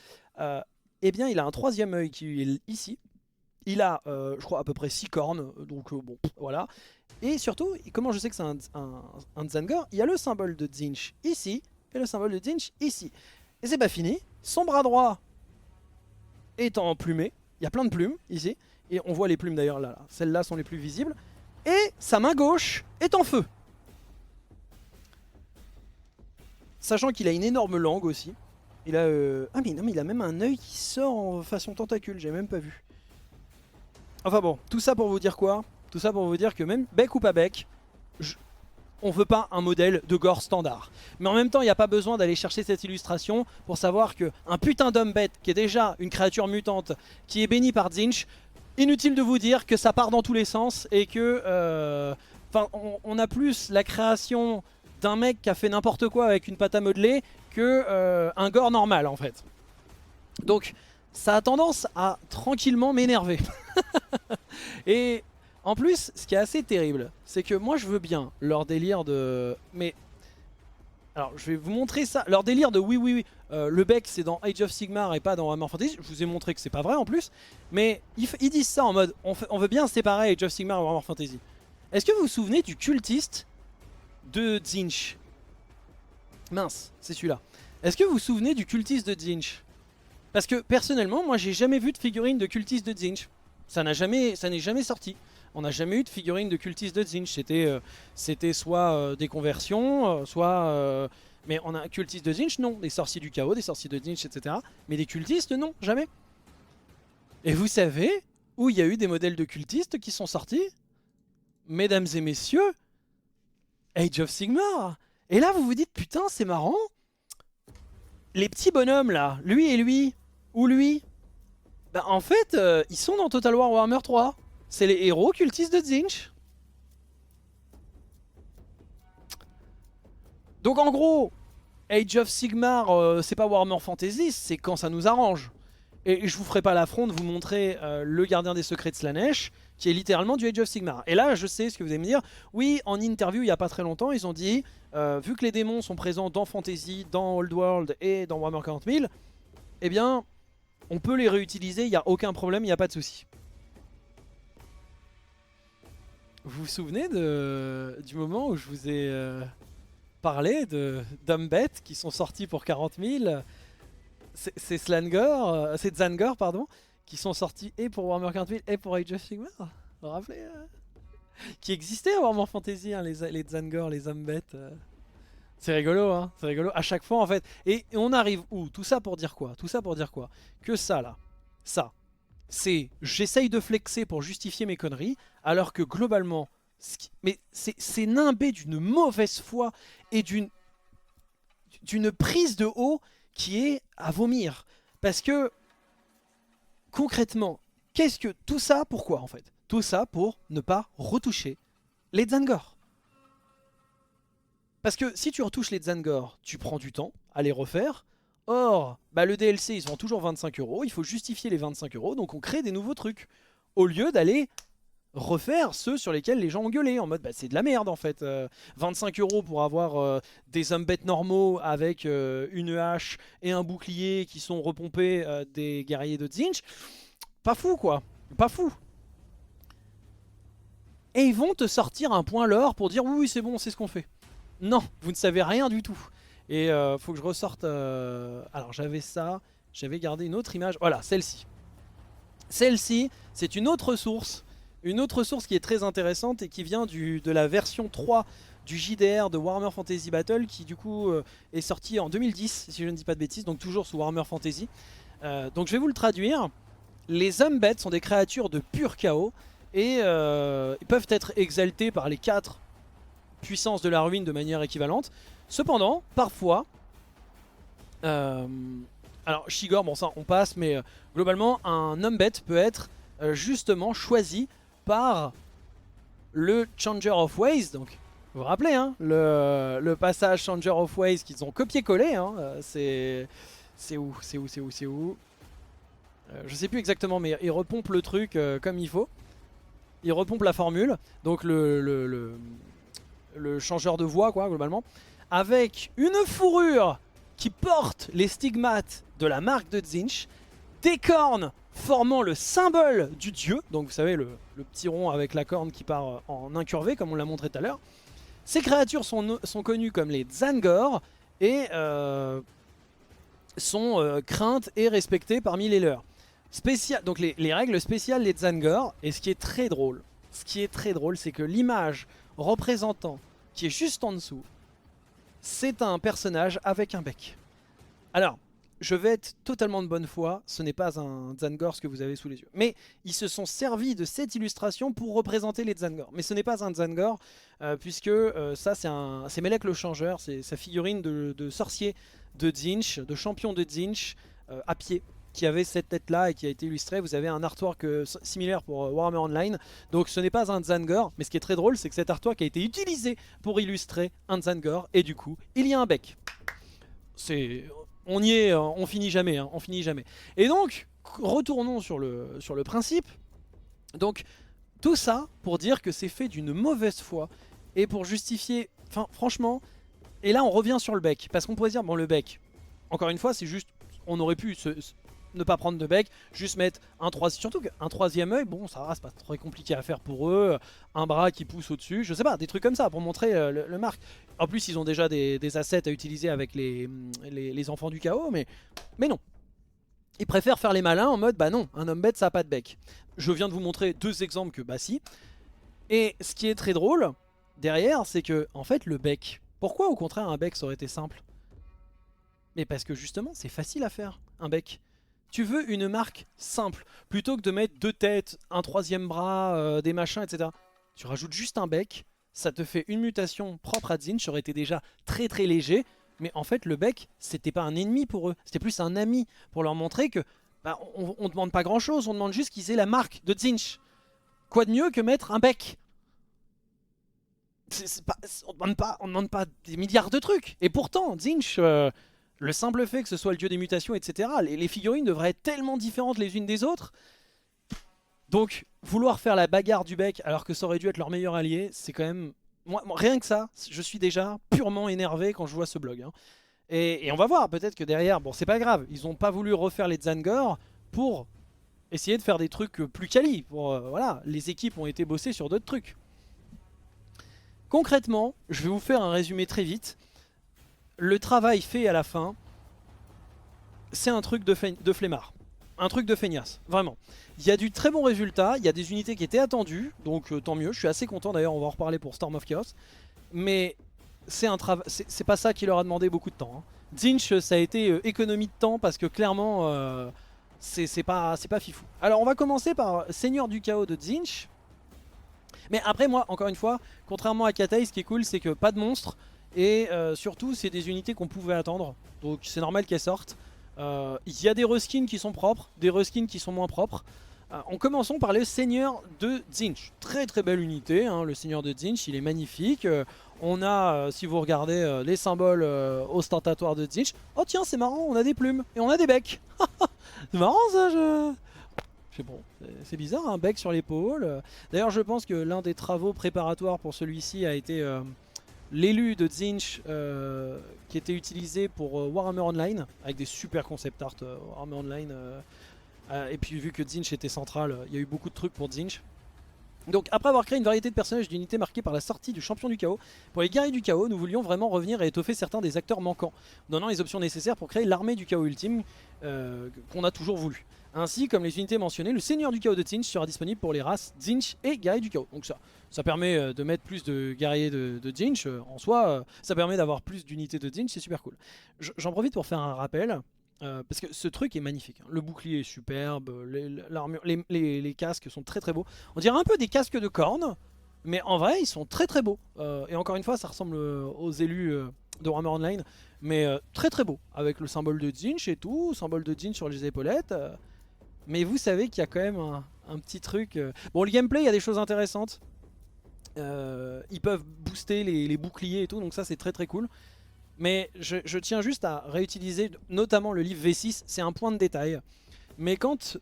Eh bien, il a un troisième œil qui est ici. Il a, je crois, à peu près 6 cornes. Donc, bon, voilà. Et surtout, comment je sais que c'est un Tzaangor? Il y a le symbole de Tzeentch ici. Et le symbole de Tzeentch ici. Et c'est pas fini. Son bras droit est en plumé. Il y a plein de plumes ici. Et on voit les plumes d'ailleurs là. Celles-là sont les plus visibles. Et sa main gauche est en feu. Sachant qu'il a une énorme langue aussi. Il a... Ah mais non, mais il a même un œil qui sort en façon tentacule, j'ai même pas vu. Enfin bon, tout ça pour vous dire quoi? Tout ça pour vous dire que même bec ou pas bec, on veut pas un modèle de gore standard. Mais en même temps, il n'y a pas besoin d'aller chercher cette illustration pour savoir qu'un putain d'homme bête, qui est déjà une créature mutante, qui est bénie par Tzeentch, inutile de vous dire que ça part dans tous les sens et que... on a plus la création d'un mec qui a fait n'importe quoi avec une pâte à modeler que un gore normal en fait. Donc ça a tendance à tranquillement m'énerver. Et en plus, ce qui est assez terrible, c'est que moi je veux bien leur délire de... Mais... Alors je vais vous montrer ça. Leur délire de oui, le bec c'est dans Age of Sigmar et pas dans Warhammer Fantasy. Je vous ai montré que c'est pas vrai en plus. Mais ils disent ça en mode on veut bien séparer Age of Sigmar et Warhammer Fantasy. Est-ce que vous vous souvenez du cultiste de Tzeentch? Mince, c'est celui-là. Est-ce que vous vous souvenez du cultiste de Tzeentch? Parce que personnellement, moi j'ai jamais vu de figurine de cultiste de Tzeentch. Ça n'est jamais sorti. On n'a jamais eu de figurine de cultiste de Tzeentch. C'était soit des conversions, soit... mais on a un cultiste de Tzeentch, non. Des sorciers du chaos, des sorciers de Tzeentch, etc. Mais des cultistes, non, jamais. Et vous savez où il y a eu des modèles de cultistes qui sont sortis? Mesdames et messieurs, Age of Sigmar. Et là vous vous dites putain c'est marrant. Les petits bonhommes là, lui et lui, ou lui, bah en fait ils sont dans Total War Warhammer 3. C'est les héros cultistes de Tzeentch. Donc en gros, Age of Sigmar c'est pas Warhammer Fantasy, c'est quand ça nous arrange. Et je vous ferai pas l'affront de vous montrer le gardien des secrets de Slaanesh, qui est littéralement du Age of Sigmar. Et là, je sais ce que vous allez me dire. Oui, en interview, il n'y a pas très longtemps, ils ont dit, vu que les démons sont présents dans Fantasy, dans Old World et dans Warhammer 40 000, eh bien, on peut les réutiliser, il n'y a aucun problème, il n'y a pas de souci. Vous vous souvenez du moment où je vous ai parlé d'hommes bêtes qui sont sortis pour 40 000? C'est Tzaangor, pardon, qui sont sortis et pour Warhammer 40 000 et pour Age of Sigmar. Vous vous rappelez qui existaient à Warhammer Fantasy, hein, les Tzaangor, les hommes bêtes. C'est rigolo, hein, c'est rigolo. À chaque fois, en fait. Et on arrive où? Tout ça pour dire quoi? Tout ça pour dire quoi? Que ça, là, ça, c'est j'essaye de flexer pour justifier mes conneries, alors que globalement, mais c'est nimbé d'une mauvaise foi et d'une prise de haut qui est à vomir. Parce que, concrètement, qu'est-ce que... Tout ça, pourquoi en fait? Tout ça pour ne pas retoucher les Tzaangor. Parce que si tu retouches les Tzaangor, tu prends du temps à les refaire. Or, bah, le DLC, ils sont toujours 25 €. Il faut justifier les 25 €, donc on crée des nouveaux trucs. Au lieu d'aller refaire ceux sur lesquels les gens ont gueulé, en mode bah, c'est de la merde en fait. 25 € pour avoir des hommes bêtes normaux avec une hache et un bouclier qui sont repompés des guerriers de Tzeentch. Pas fou quoi, pas fou. Et ils vont te sortir un point lore pour dire oui c'est bon, c'est ce qu'on fait. Non, vous ne savez rien du tout. Et faut que je ressorte... Alors j'avais ça, j'avais gardé une autre image, voilà celle-ci. Celle-ci, c'est une autre source. Une autre source qui est très intéressante et qui vient de la version 3 du JDR de Warhammer Fantasy Battle qui du coup est sorti en 2010 si je ne dis pas de bêtises, donc toujours sous Warhammer Fantasy. Donc je vais vous le traduire. Les hommes bêtes sont des créatures de pur chaos et ils peuvent être exaltés par les 4 puissances de la ruine de manière équivalente. Cependant, parfois... alors Shigor, bon ça on passe, mais globalement un homme bête peut être justement choisi par le Changer of Ways. Donc vous vous rappelez hein, le passage Changer of Ways qu'ils ont copié-collé hein, c'est où je sais plus exactement, mais ils repompent le truc comme il faut. Ils repompent la formule, donc le changeur de voix quoi globalement, avec une fourrure qui porte les stigmates de la marque de Tzeentch, des cornes formant le symbole du dieu, donc vous savez le petit rond avec la corne qui part en incurvé comme on l'a montré tout à l'heure. Ces créatures sont connues comme les Tzaangor et sont craintes et respectées parmi les leurs. Donc les règles spéciales des Tzaangor, et ce qui est très drôle, c'est que l'image représentant, qui est juste en dessous, c'est un personnage avec un bec. Alors, je vais être totalement de bonne foi, ce n'est pas un Zangor ce que vous avez sous les yeux. Mais ils se sont servis de cette illustration pour représenter les Zangor. Mais ce n'est pas un Zangor, puisque ça c'est Melek le Changeur, c'est sa figurine de sorcier de Tzeentch, de champion de Tzeentch, à pied, qui avait cette tête là et qui a été illustrée. Vous avez un artwork similaire pour Warhammer Online. Donc ce n'est pas un Zangor, mais ce qui est très drôle c'est que cet artwork a été utilisé pour illustrer un Zangor. Et du coup, il y a un bec. On y est, on finit jamais, hein, on finit jamais. Et donc, retournons sur le principe. Donc, tout ça pour dire que c'est fait d'une mauvaise foi et pour justifier, enfin franchement, et là on revient sur le bec, parce qu'on pourrait dire, bon le bec, encore une fois c'est juste, on aurait pu ne pas prendre de bec, juste mettre un troisième, surtout qu'un troisième œil, bon ça va, c'est pas très compliqué à faire pour eux, un bras qui pousse au-dessus, je sais pas, des trucs comme ça pour montrer le marque. En plus ils ont déjà des assets à utiliser avec les enfants du chaos, mais non. Ils préfèrent faire les malins en mode bah non, un homme bête ça a pas de bec. Je viens de vous montrer deux exemples que bah si. Et ce qui est très drôle derrière, c'est que en fait le bec, pourquoi au contraire un bec ça aurait été simple? Mais parce que justement c'est facile à faire un bec. Tu veux une marque simple, plutôt que de mettre deux têtes, un troisième bras, des machins, etc. Tu rajoutes juste un bec, ça te fait une mutation propre à Tzeentch, ça aurait été déjà très très léger. Mais en fait le bec c'était pas un ennemi pour eux, c'était plus un ami pour leur montrer que bah, on demande pas grand chose, on demande juste qu'ils aient la marque de Tzeentch. Quoi de mieux que mettre un bec? On demande pas des milliards de trucs. Et pourtant Tzeentch, le simple fait que ce soit le dieu des mutations, etc. Les figurines devraient être tellement différentes les unes des autres. Donc vouloir faire la bagarre du bec alors que ça aurait dû être leur meilleur allié, c'est quand même... Moi, rien que ça, je suis déjà purement énervé quand je vois ce blog. Hein. Et on va voir, peut-être que derrière, bon c'est pas grave, ils ont pas voulu refaire les Zangor pour essayer de faire des trucs plus quali. Voilà, les équipes ont été bossées sur d'autres trucs. Concrètement, je vais vous faire un résumé très vite. Le travail fait à la fin, c'est un truc de flemmard. Un truc de feignasse, vraiment. Il y a du très bon résultat, il y a des unités qui étaient attendues, donc tant mieux, je suis assez content d'ailleurs, on va en reparler pour Storm of Chaos. Mais c'est pas ça qui leur a demandé beaucoup de temps. Hein. Tzeentch, ça a été économie de temps parce que clairement, c'est pas fifou. Alors on va commencer par Seigneur du Chaos de Tzeentch. Mais après moi, encore une fois, contrairement à Katai, ce qui est cool c'est que pas de monstres. Et surtout c'est des unités qu'on pouvait attendre, donc c'est normal qu'elles sortent. Il y a des reskins qui sont propres, des reskins qui sont moins propres. En commençons par le Seigneur de Tzeentch. Très très belle unité, hein, le Seigneur de Tzeentch, il est magnifique. On a, si vous regardez les symboles ostentatoires de Tzeentch. Oh tiens, c'est marrant, on a des plumes et on a des becs. C'est marrant ça, bon, c'est bizarre, un bec sur l'épaule. D'ailleurs, je pense que l'un des travaux préparatoires pour celui-ci a été l'élu de Tzeentch qui était utilisé pour Warhammer Online, avec des super concept art Warhammer Online. Et puis vu que Tzeentch était central, il y a eu beaucoup de trucs pour Tzeentch. Donc après avoir créé une variété de personnages et d'unités marquées par la sortie du champion du chaos, pour les guerriers du chaos, nous voulions vraiment revenir et étoffer certains des acteurs manquants, donnant les options nécessaires pour créer l'armée du chaos ultime qu'on a toujours voulu. Ainsi, comme les unités mentionnées, le seigneur du chaos de Tzeentch sera disponible pour les races Tzeentch et guerriers du chaos. Donc ça permet de mettre plus de guerriers de Tzeentch en soi, ça permet d'avoir plus d'unités de Tzeentch, c'est super cool. J'en profite pour faire un rappel. Parce que ce truc est magnifique, hein. Le bouclier est superbe, les casques sont très très beaux. On dirait un peu des casques de cornes, mais en vrai ils sont très très beaux. Et encore une fois ça ressemble aux élus de Warhammer Online, mais très très beau, avec le symbole de Tzeentch et tout, symbole de Tzeentch sur les épaulettes. Mais vous savez qu'il y a quand même un petit truc... Bon, le gameplay, il y a des choses intéressantes. Ils peuvent booster les boucliers et tout, donc ça c'est très très cool. Mais je tiens juste à réutiliser notamment le livre V6, c'est un point de détail. Mais quand...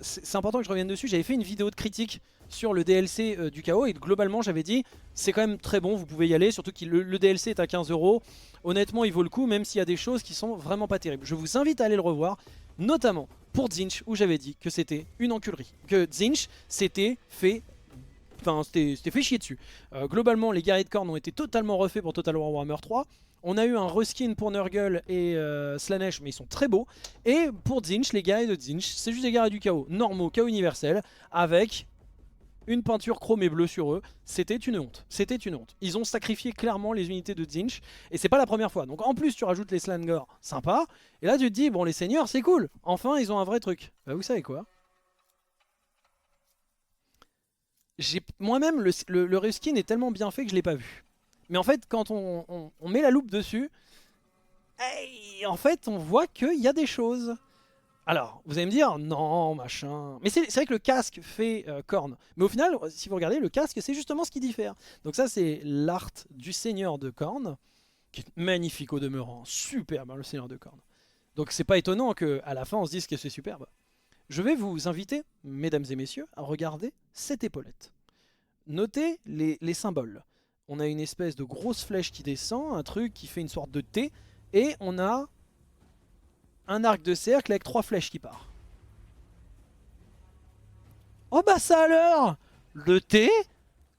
c'est important que je revienne dessus, j'avais fait une vidéo de critique sur le DLC du chaos et globalement j'avais dit c'est quand même très bon, vous pouvez y aller, surtout que le DLC est à 15 €. Honnêtement il vaut le coup même s'il y a des choses qui sont vraiment pas terribles. Je vous invite à aller le revoir, notamment pour Tzeentch où j'avais dit que c'était une enculerie. Que Tzeentch s'était fait... Enfin c'était fait chier dessus. Globalement les guerriers de cornes ont été totalement refaits pour Total War Warhammer 3. On a eu un reskin pour Nurgle et Slaanesh, mais ils sont très beaux. Et pour Tzeentch, les guerriers de Tzeentch, c'est juste des guerriers du chaos normaux, chaos universel, avec une peinture chrome et bleue sur eux, c'était une honte. C'était une honte. Ils ont sacrifié clairement les unités de Tzeentch, et c'est pas la première fois. Donc en plus tu rajoutes les Slangor, sympa, et là tu te dis, bon les seigneurs c'est cool, enfin ils ont un vrai truc. Bah vous savez quoi? Moi-même le reskin est tellement bien fait que je l'ai pas vu. Mais en fait quand on met la loupe dessus, hey, en fait on voit qu'il y a des choses. Alors, vous allez me dire, non, machin. Mais c'est vrai que le casque fait corne. Mais au final, si vous regardez, le casque, c'est justement ce qui diffère. Donc ça, c'est l'art du seigneur de corne, qui est magnifique au demeurant. Superbe, hein, le seigneur de corne. Donc c'est pas étonnant qu'à la fin, on se dise que c'est superbe. Je vais vous inviter, mesdames et messieurs, à regarder cette épaulette. Notez les symboles. On a une espèce de grosse flèche qui descend, un truc qui fait une sorte de T, et on a un arc de cercle avec 3 flèches qui part. Oh bah ça alors! Le T,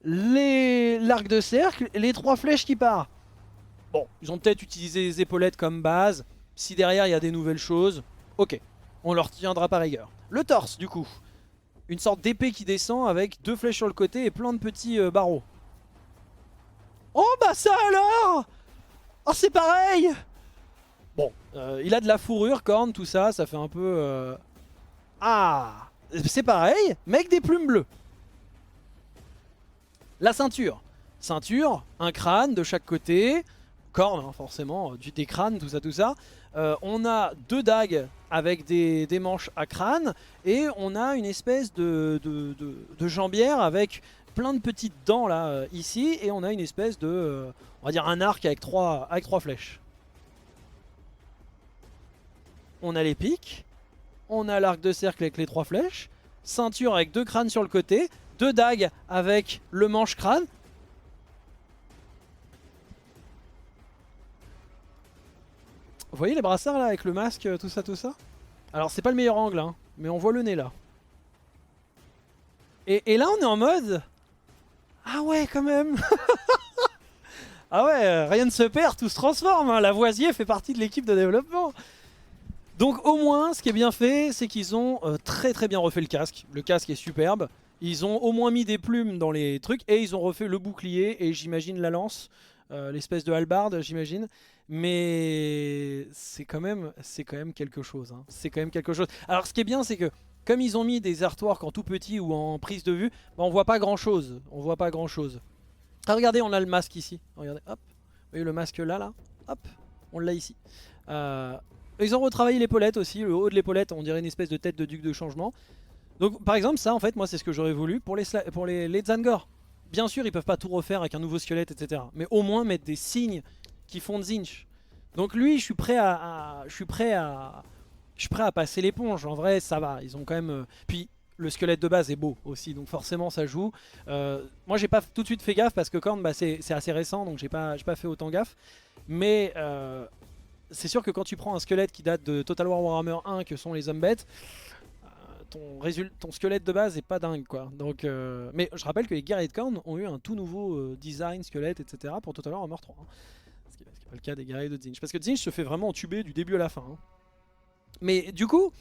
l'arc de cercle, les 3 flèches qui partent. Bon, ils ont peut-être utilisé les épaulettes comme base. Si derrière il y a des nouvelles choses, ok, on leur tiendra par rigueur. Le torse du coup, une sorte d'épée qui descend avec 2 flèches sur le côté et plein de petits barreaux. Oh bah ça alors! Oh c'est pareil! Bon, il a de la fourrure, corne, tout ça, ça fait un peu... Ah, c'est pareil, mais avec des plumes bleues. La ceinture. Ceinture, un crâne de chaque côté, corne hein, forcément, des crânes, tout ça. On a 2 dagues avec des manches à crâne, et on a une espèce de jambière avec plein de petites dents là, ici, et on a une espèce de... on va dire un arc avec 3 flèches. On a les pics, on a l'arc de cercle avec les 3 flèches, ceinture avec 2 crânes sur le côté, 2 dagues avec le manche crâne. Vous voyez les brassards là avec le masque, tout ça. Alors c'est pas le meilleur angle, hein, mais on voit le nez là. Et là on est en mode... Ah ouais quand même. Ah ouais, rien ne se perd, tout se transforme, hein. Lavoisier fait partie de l'équipe de développement. Donc au moins, ce qui est bien fait, c'est qu'ils ont très bien refait le casque. Le casque est superbe. Ils ont au moins mis des plumes dans les trucs et ils ont refait le bouclier et j'imagine la lance, l'espèce de hallebarde, j'imagine. Mais c'est quand même quelque chose. Hein. C'est quand même quelque chose. Alors ce qui est bien, c'est que comme ils ont mis des artworks en tout petit ou en prise de vue, bah, on voit pas grand chose. Ah regardez, on a le masque ici. Regardez, hop. Vous voyez le masque là, hop, on l'a ici. Ils ont retravaillé l'épaulette aussi, le haut de l'épaulette, on dirait une espèce de tête de duc de changement. Donc par exemple ça en fait moi c'est ce que j'aurais voulu pour les Tzaangor. Bien sûr ils peuvent pas tout refaire avec un nouveau squelette etc. Mais au moins mettre des signes qui font Tzeentch. Donc lui je suis prêt à passer l'éponge, en vrai ça va, ils ont quand même... Puis le squelette de base est beau aussi donc forcément ça joue. Moi j'ai pas tout de suite fait gaffe parce que Korn bah, c'est assez récent donc j'ai pas fait autant gaffe. Mais... c'est sûr que quand tu prends un squelette qui date de Total War Warhammer 1 que sont les Zombies, ton squelette de base est pas dingue quoi. Donc, mais je rappelle que les guerriers de Khorne ont eu un tout nouveau design, squelette, etc. pour Total War Warhammer 3. Hein. Ce qui n'est pas le cas des guerriers de Tzeentch. Parce que Tzeentch se fait vraiment entuber du début à la fin. Hein. Mais du coup,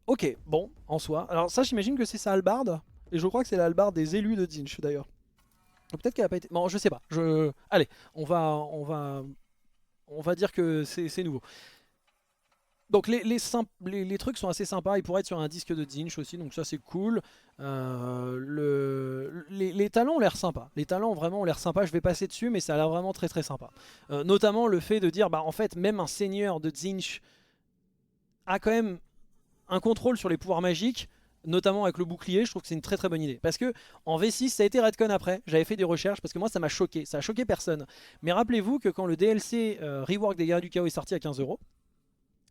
ok, bon, en soi. Alors ça j'imagine que c'est sa hallebarde. Et je crois que c'est la hallebarde des élus de Tzeentch d'ailleurs. Peut-être qu'elle a pas été... Bon je sais pas. Allez, on va dire que c'est nouveau. Donc les trucs sont assez sympas, ils pourraient être sur un disque de Tzeentch aussi, donc ça c'est cool. Les talents ont l'air sympas, les talents vraiment ont l'air sympas, je vais passer dessus mais ça a l'air vraiment très sympa. Notamment le fait de dire, bah en fait même un seigneur de Tzeentch a quand même un contrôle sur les pouvoirs magiques, notamment avec le bouclier, je trouve que c'est une très bonne idée. Parce que en V6 ça a été retcon après, j'avais fait des recherches parce que moi ça m'a choqué, ça a choqué personne. Mais rappelez-vous que quand le DLC Rework des Guerriers du Chaos est sorti à 15 €,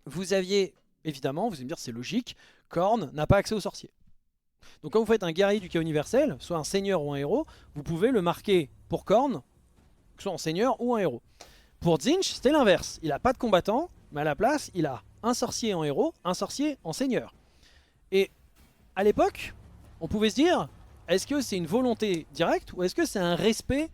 vous aviez, évidemment, vous allez me dire c'est logique, Khorne n'a pas accès aux sorciers. Donc quand vous faites un guerrier du chaos universel, soit un seigneur ou un héros, vous pouvez le marquer pour Khorne, soit en seigneur ou un héros. Pour Tzeentch, c'était l'inverse, il n'a pas de combattant, mais à la place, il a un sorcier en héros, un sorcier en seigneur. Et à l'époque, on pouvait se dire, est-ce que c'est une volonté directe ou est-ce que c'est un respect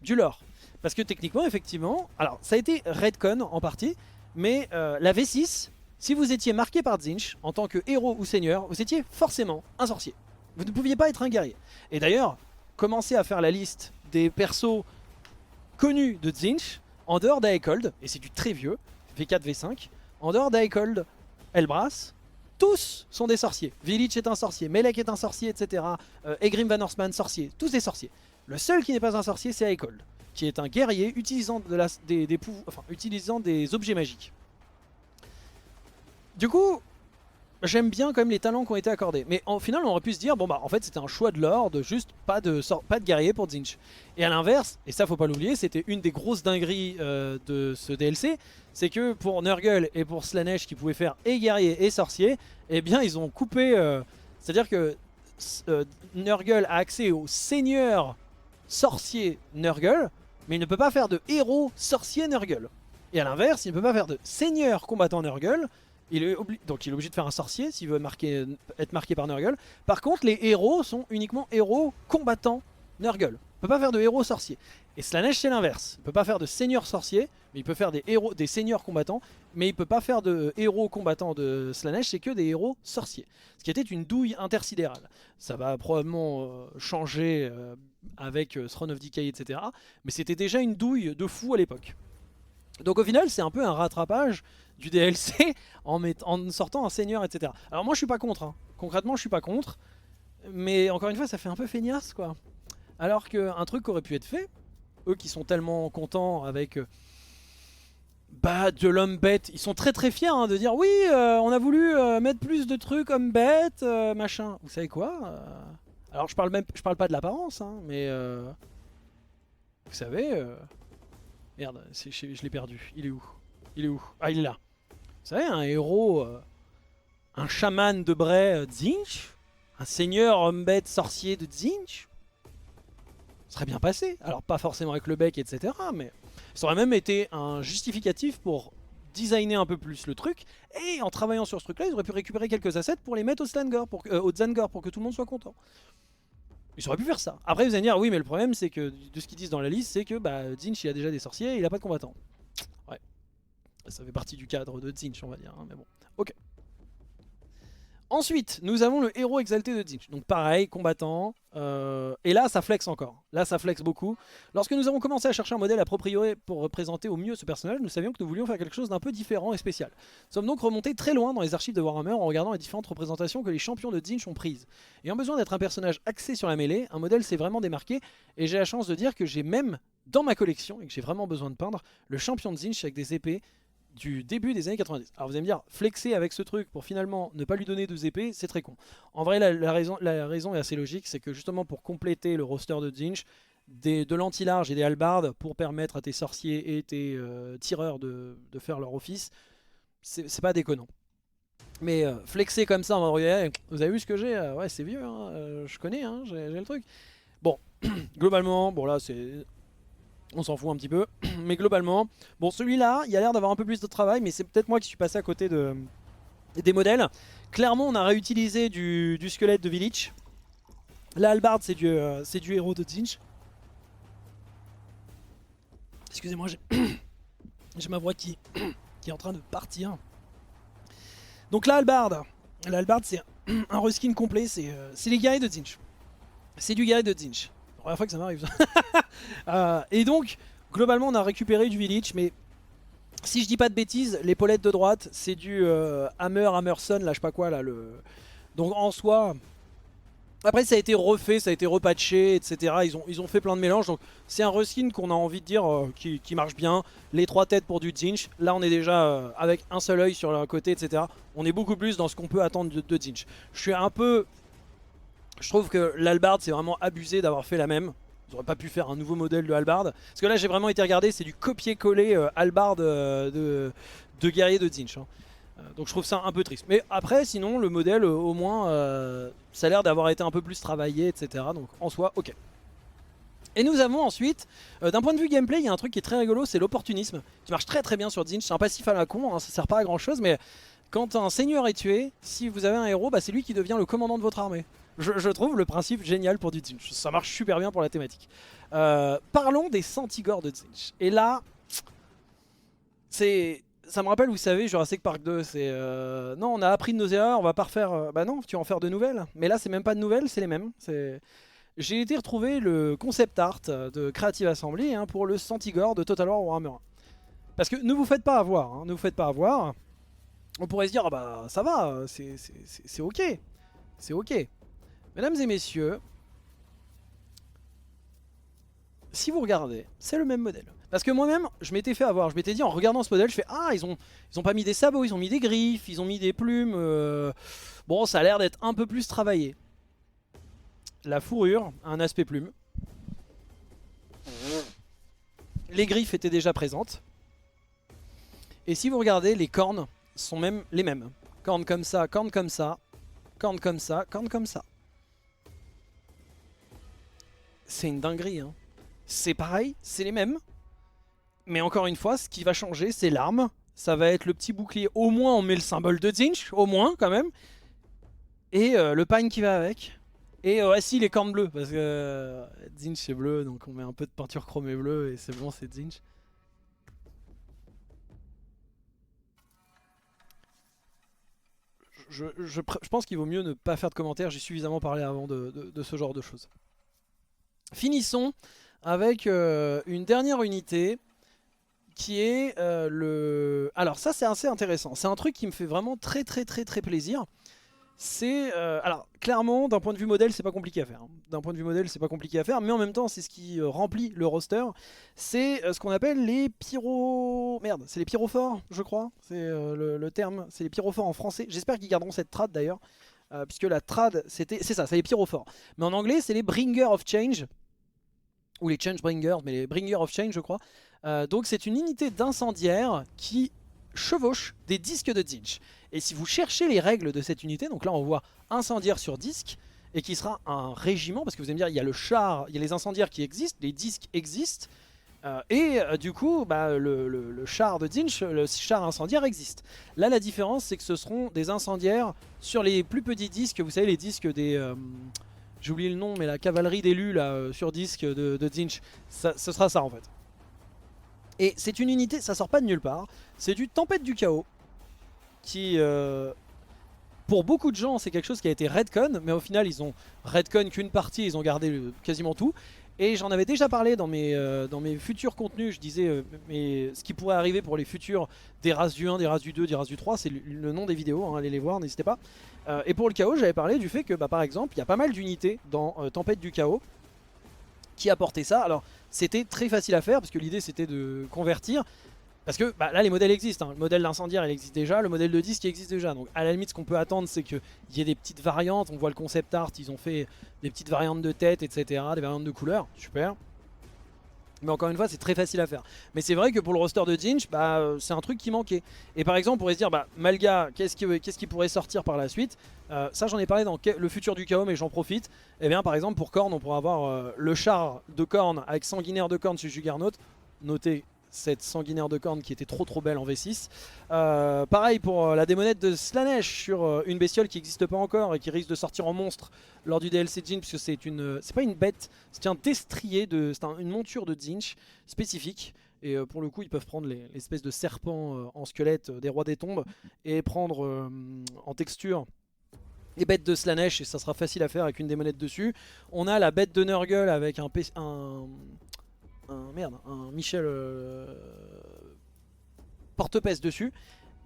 du lore? Parce que techniquement, effectivement, alors ça a été retcon en partie, mais la V6, si vous étiez marqué par Tzeentch en tant que héros ou seigneur, vous étiez forcément un sorcier. Vous ne pouviez pas être un guerrier. Et d'ailleurs, commencez à faire la liste des persos connus de Tzeentch en dehors d'Aekold, et c'est du très vieux, V4, V5, en dehors d'Aekold, Elbras, tous sont des sorciers. Village est un sorcier, Melek est un sorcier, etc. Egrim Van Horstman, sorcier, tous des sorciers. Le seul qui n'est pas un sorcier, c'est Aekold, qui est un guerrier utilisant, utilisant des objets magiques. Du coup, j'aime bien quand même les talents qui ont été accordés. Mais au final, on aurait pu se dire, bon bah en fait c'était un choix de l'or de juste pas de guerrier pour Tzeentch. Et à l'inverse, et ça faut pas l'oublier, c'était une des grosses dingueries de ce DLC, c'est que pour Nurgle et pour Slaanesh qui pouvaient faire et guerrier et sorcier, eh bien ils ont coupé, c'est-à-dire que Nurgle a accès au seigneur sorcier Nurgle, mais il ne peut pas faire de héros sorcier Nurgle. Et à l'inverse, il ne peut pas faire de seigneur combattant Nurgle. Donc il est obligé de faire un sorcier s'il veut être marqué par Nurgle. Par contre, les héros sont uniquement héros combattants Nurgle. Il ne peut pas faire de héros sorcier. Et Slaanesh c'est l'inverse. Il ne peut pas faire de seigneur sorcier, mais il peut faire des seigneurs combattants. Mais il ne peut pas faire de héros combattants de Slaanesh, c'est que des héros sorciers. Ce qui était une douille intersidérale. Ça va probablement changer avec Throne of Decay, etc. Mais c'était déjà une douille de fou à l'époque. Donc au final, c'est un peu un rattrapage du DLC en sortant un seigneur, etc. Alors moi je suis pas contre, hein. Concrètement je suis pas contre, mais encore une fois ça fait un peu feignasse quoi. Alors qu'un truc qui aurait pu être fait, eux qui sont tellement contents avec de l'homme bête, ils sont très très fiers hein, de dire oui on a voulu mettre plus de trucs comme bête, machin. Vous savez quoi alors je parle pas de l'apparence, hein, mais vous savez, merde, je l'ai perdu, il est où? Il est où? Ah il est là. Vous savez, un héros, un chaman de Bray Tzeentch, un seigneur homme-bête sorcier de Tzeentch, serait bien passé. Alors pas forcément avec le bec, etc. Mais ça aurait même été un justificatif pour designer un peu plus le truc. Et en travaillant sur ce truc-là, ils auraient pu récupérer quelques assets pour les mettre au Slangor, au Zangor, pour que tout le monde soit content. Ils auraient pu faire ça. Après vous allez me dire, oui mais le problème c'est que, de ce qu'ils disent dans la liste, c'est que Tzeentch il a déjà des sorciers et il a pas de combattants. Ouais. Ça fait partie du cadre de Tzeentch on va dire, hein, mais bon. Ok. Ensuite, nous avons le héros exalté de Tzeentch. Donc pareil, combattant. Et là, ça flex encore. Là, ça flex beaucoup. Lorsque nous avons commencé à chercher un modèle approprié pour représenter au mieux ce personnage, nous savions que nous voulions faire quelque chose d'un peu différent et spécial. Nous sommes donc remontés très loin dans les archives de Warhammer en regardant les différentes représentations que les champions de Tzeentch ont prises. Ayant besoin d'être un personnage axé sur la mêlée, un modèle s'est vraiment démarqué. Et j'ai la chance de dire que j'ai même, dans ma collection, et que j'ai vraiment besoin de peindre, le champion de Tzeentch avec des épées du début des années 90. Alors vous allez me dire, flexer avec ce truc pour finalement ne pas lui donner 2 épées, c'est très con. En vrai, la raison est assez logique, c'est que justement pour compléter le roster de Tzeentch, de l'anti-large et des halbardes pour permettre à tes sorciers et tes tireurs de faire leur office, c'est pas déconnant. Mais flexer comme ça en mode, regardez, vous avez vu ce que j'ai? Ouais, c'est vieux, hein, je connais, hein, j'ai le truc. Bon, globalement, bon là c'est... On s'en fout un petit peu, mais globalement, bon celui-là, il a l'air d'avoir un peu plus de travail, mais c'est peut-être moi qui suis passé à côté des modèles. Clairement, on a réutilisé du squelette de Village. La hallebarde, c'est du héros de Tzeentch. Excusez-moi, j'ai ma voix qui est en train de partir. Donc la hallebarde c'est un reskin complet, c'est les guerriers de Tzeentch. C'est du guerrier de Tzeentch. La première fois que ça m'arrive. Et donc, globalement, on a récupéré du Village, mais si je dis pas de bêtises, l'épaulette de droite, c'est du Hammerson, là, je sais pas quoi, là. Donc en soi, après ça a été refait, ça a été repatché, etc. Ils ont fait plein de mélanges, donc c'est un reskin qu'on a envie de dire qui marche bien. Les 3 têtes pour du Tzeentch, là on est déjà avec un seul œil sur le côté, etc. On est beaucoup plus dans ce qu'on peut attendre de Tzeentch. Je trouve que l'hallebarde c'est vraiment abusé d'avoir fait la même. Ils auraient pas pu faire un nouveau modèle de hallebarde. Parce que là j'ai vraiment été regardé, c'est du copier-coller hallebarde de guerrier de Tzeentch. Hein. Donc je trouve ça un peu triste. Mais après sinon le modèle au moins ça a l'air d'avoir été un peu plus travaillé, etc. Donc en soi ok. Et nous avons ensuite, d'un point de vue gameplay, il y a un truc qui est très rigolo, c'est l'opportunisme. Qui marche très très bien sur Tzeentch. C'est un passif à la con, hein, ça sert pas à grand chose, mais quand un seigneur est tué, si vous avez un héros, c'est lui qui devient le commandant de votre armée. Je trouve le principe génial pour du Tzeentch. Ça marche super bien pour la thématique. Parlons des Centigores de Tzeentch. Et là, c'est Ça me rappelle, vous savez, Jurassic Park 2, c'est... non, on a appris de nos erreurs, on va pas refaire... bah non, tu vas en faire de nouvelles. Mais là, c'est même pas de nouvelles, c'est les mêmes. J'ai été retrouver le concept art de Creative Assembly hein, pour le Santigore de Total War Warhammer 1. Parce que ne vous faites pas avoir, hein, ne vous faites pas avoir. On pourrait se dire, ah bah ça va, c'est ok. C'est ok. Mesdames et messieurs, si vous regardez, c'est le même modèle. Parce que moi-même, je m'étais fait avoir, je m'étais dit en regardant ce modèle, je fais ah ils ont pas mis des sabots, ils ont mis des griffes, ils ont mis des plumes. Bon, ça a l'air d'être un peu plus travaillé. La fourrure a un aspect plume. Les griffes étaient déjà présentes. Et si vous regardez, les cornes sont même les mêmes. Cornes comme ça, cornes comme ça, cornes comme ça, cornes comme ça. C'est une dinguerie hein. C'est pareil, c'est les mêmes. Mais encore une fois, ce qui va changer, c'est l'arme. Ça va être le petit bouclier. Au moins, on met le symbole de Tzeentch. Au moins, quand même. Et le pagne qui va avec. Et si, les cornes bleues. Parce que Tzeentch, c'est bleu. Donc, on met un peu de peinture chromée bleue. Et c'est bon, c'est Tzeentch. Je pense qu'il vaut mieux ne pas faire de commentaires. J'ai suffisamment parlé avant de ce genre de choses. Finissons avec une dernière unité qui est le... Alors ça c'est assez intéressant, c'est un truc qui me fait vraiment très plaisir. C'est... alors clairement d'un point de vue modèle c'est pas compliqué à faire. Hein. D'un point de vue modèle c'est pas compliqué à faire, mais en même temps c'est ce qui remplit le roster. C'est ce qu'on appelle les pyro... Merde, c'est les pyrophores je crois. C'est le terme, c'est les pyrophores en français. J'espère qu'ils garderont cette trad d'ailleurs. Puisque la trad c'est ça, c'est les pyrophores. Mais en anglais c'est les Bringers of Change. Ou les Change Bringers, mais les Bringers of Change je crois. Donc c'est une unité d'incendiaire qui chevauche des disques de Tzeentch. Et si vous cherchez les règles de cette unité, donc là on voit incendiaire sur disque, et qui sera un régiment, parce que vous allez me dire, il y a le char, il y a les incendiaires qui existent, les disques existent, du coup bah, le char de Tzeentch, le char incendiaire existe. Là la différence c'est que ce seront des incendiaires sur les plus petits disques, vous savez les disques des... j'ai oublié le nom, mais la cavalerie d'élus là sur disque de Tzeentch, ce sera ça en fait. Et c'est une unité, ça sort pas de nulle part, c'est du Tempête du Chaos, qui pour beaucoup de gens c'est quelque chose qui a été redcon, mais au final ils ont redcon qu'une partie, ils ont gardé quasiment tout. Et j'en avais déjà parlé dans mes futurs contenus, je disais mais ce qui pourrait arriver pour les futurs des races du 1, des races du 2, des races du 3, c'est le nom des vidéos, hein, allez les voir, n'hésitez pas. Et pour le chaos j'avais parlé du fait que bah, par exemple il y a pas mal d'unités dans Tempête du Chaos qui apportaient ça. Alors c'était très facile à faire parce que l'idée c'était de convertir. Parce que bah, là les modèles existent, hein. Le modèle d'incendiaire il existe déjà, le modèle de disque il existe déjà. Donc à la limite ce qu'on peut attendre c'est qu'il y ait des petites variantes. On voit le concept art, ils ont fait des petites variantes de tête etc. Des variantes de couleurs, super. Mais encore une fois c'est très facile à faire. Mais c'est vrai que pour le roster de Tzeentch bah, c'est un truc qui manquait. Et par exemple on pourrait se dire bah, Malga qu'est-ce qui pourrait sortir par la suite. Ça j'en ai parlé dans le futur du chaos mais j'en profite. Et bien par exemple pour Khorne on pourrait avoir le char de Khorne avec sanguinaire de Khorne chez Juggernaut. Notez cette sanguinaire de Khorne qui était trop belle en V6. Pareil pour la démonette de Slaanesh sur une bestiole qui n'existe pas encore et qui risque de sortir en monstre lors du DLC Tzeentch, puisque c'est pas une bête, c'est un destrier, une monture de Tzeentch spécifique. Et pour le coup ils peuvent prendre l'espèce de serpent en squelette des rois des tombes et prendre en texture les bêtes de Slaanesh, et ça sera facile à faire avec une démonette dessus. On a la bête de Nurgle avec un Michel porte-pèse dessus.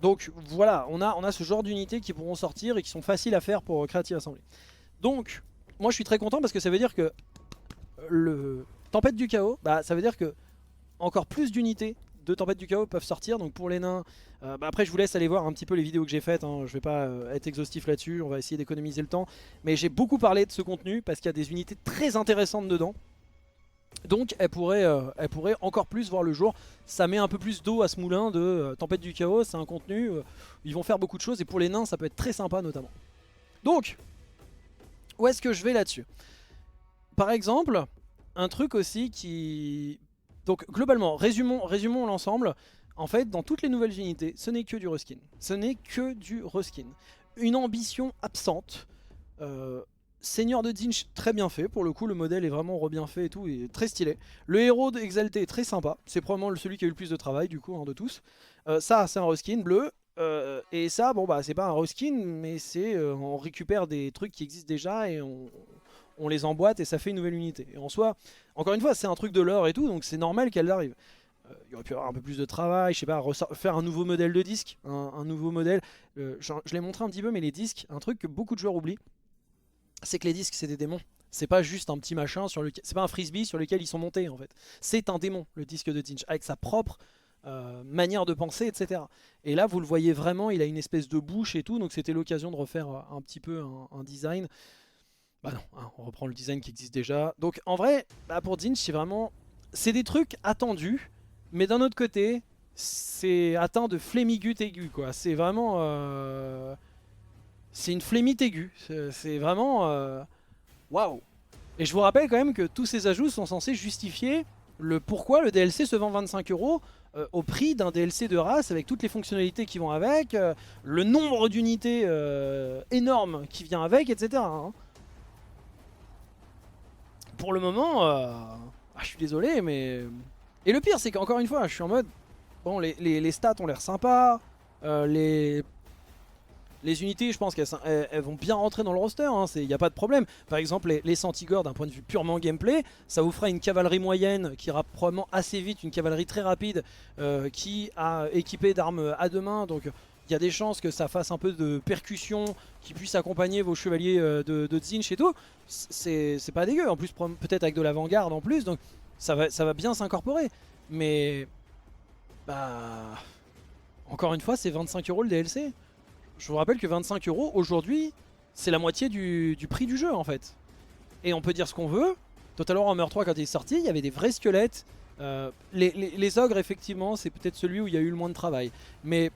Donc voilà, on a ce genre d'unités qui pourront sortir et qui sont faciles à faire pour Creative Assembly. Donc moi je suis très content parce que ça veut dire que le Tempête du Chaos, bah, ça veut dire que encore plus d'unités de Tempête du Chaos peuvent sortir. Donc pour les nains, bah après je vous laisse aller voir un petit peu les vidéos que j'ai faites, hein. Je vais pas être exhaustif là-dessus, on va essayer d'économiser le temps. Mais j'ai beaucoup parlé de ce contenu parce qu'il y a des unités très intéressantes dedans. Donc elle pourrait encore plus voir le jour. Ça met un peu plus d'eau à ce moulin de Tempête du Chaos. C'est un contenu, ils vont faire beaucoup de choses. Et pour les nains ça peut être très sympa notamment. Donc, où est-ce que je vais là-dessus? Par exemple, un truc aussi qui... Donc globalement, résumons l'ensemble. En fait, dans toutes les nouvelles unités, ce n'est que du reskin. Ce n'est que du reskin. Une ambition absente. Seigneur de Tzeentch, très bien fait. Pour le coup, le modèle est vraiment re-bien fait et tout, et très stylé. Le héros exalté est très sympa. C'est probablement celui qui a eu le plus de travail, du coup, hein, de tous. Ça, c'est un reskin bleu. Et ça, bon bah c'est pas un reskin, mais c'est on récupère des trucs qui existent déjà et on les emboîte et ça fait une nouvelle unité. Et en soi, encore une fois, c'est un truc de lore et tout, donc c'est normal qu'elle arrive. Il y aurait pu avoir un peu plus de travail, je sais pas, faire un nouveau modèle de disque, un nouveau modèle. Je l'ai montré un petit peu, mais les disques, un truc que beaucoup de joueurs oublient, c'est que les disques c'est des démons. C'est pas juste un petit machin sur lequel, c'est pas un frisbee sur lequel ils sont montés en fait. C'est un démon, le disque de Zinch, avec sa propre manière de penser, etc. Et là, vous le voyez vraiment, il a une espèce de bouche et tout, donc c'était l'occasion de refaire un petit peu un design. Bah non, hein, on reprend le design qui existe déjà. Donc en vrai, bah pour Zinch, c'est vraiment, c'est des trucs attendus, mais d'un autre côté, c'est atteint de flémigute aiguë quoi. C'est vraiment, c'est une flémite aiguë. C'est vraiment, waouh. Et je vous rappelle quand même que tous ces ajouts sont censés justifier le pourquoi le DLC se vend 25 € au prix d'un DLC de race avec toutes les fonctionnalités qui vont avec, le nombre d'unités énorme qui vient avec, etc. hein. Pour le moment, je suis désolé, mais... Et le pire, c'est qu'encore une fois, je suis en mode... Bon, les stats ont l'air sympas, les unités, je pense qu'elles vont bien rentrer dans le roster, il n'y a pas de problème. Par exemple, les Centigore, d'un point de vue purement gameplay, ça vous fera une cavalerie moyenne qui ira probablement assez vite, une cavalerie très rapide, qui a équipée d'armes à deux mains, donc il y a des chances que ça fasse un peu de percussion, qui puisse accompagner vos chevaliers de Zinch et tout. C'est pas dégueu, en plus peut-être avec de l'avant-garde en plus, donc ça va bien s'incorporer. Mais, bah... Encore une fois, c'est 25 € le DLC. Je vous rappelle que 25 € aujourd'hui, c'est la moitié du prix du jeu en fait. Et on peut dire ce qu'on veut. Total War Hammer 3 quand il est sorti, il y avait des vrais squelettes. Les ogres effectivement, c'est peut-être celui où il y a eu le moins de travail. Mais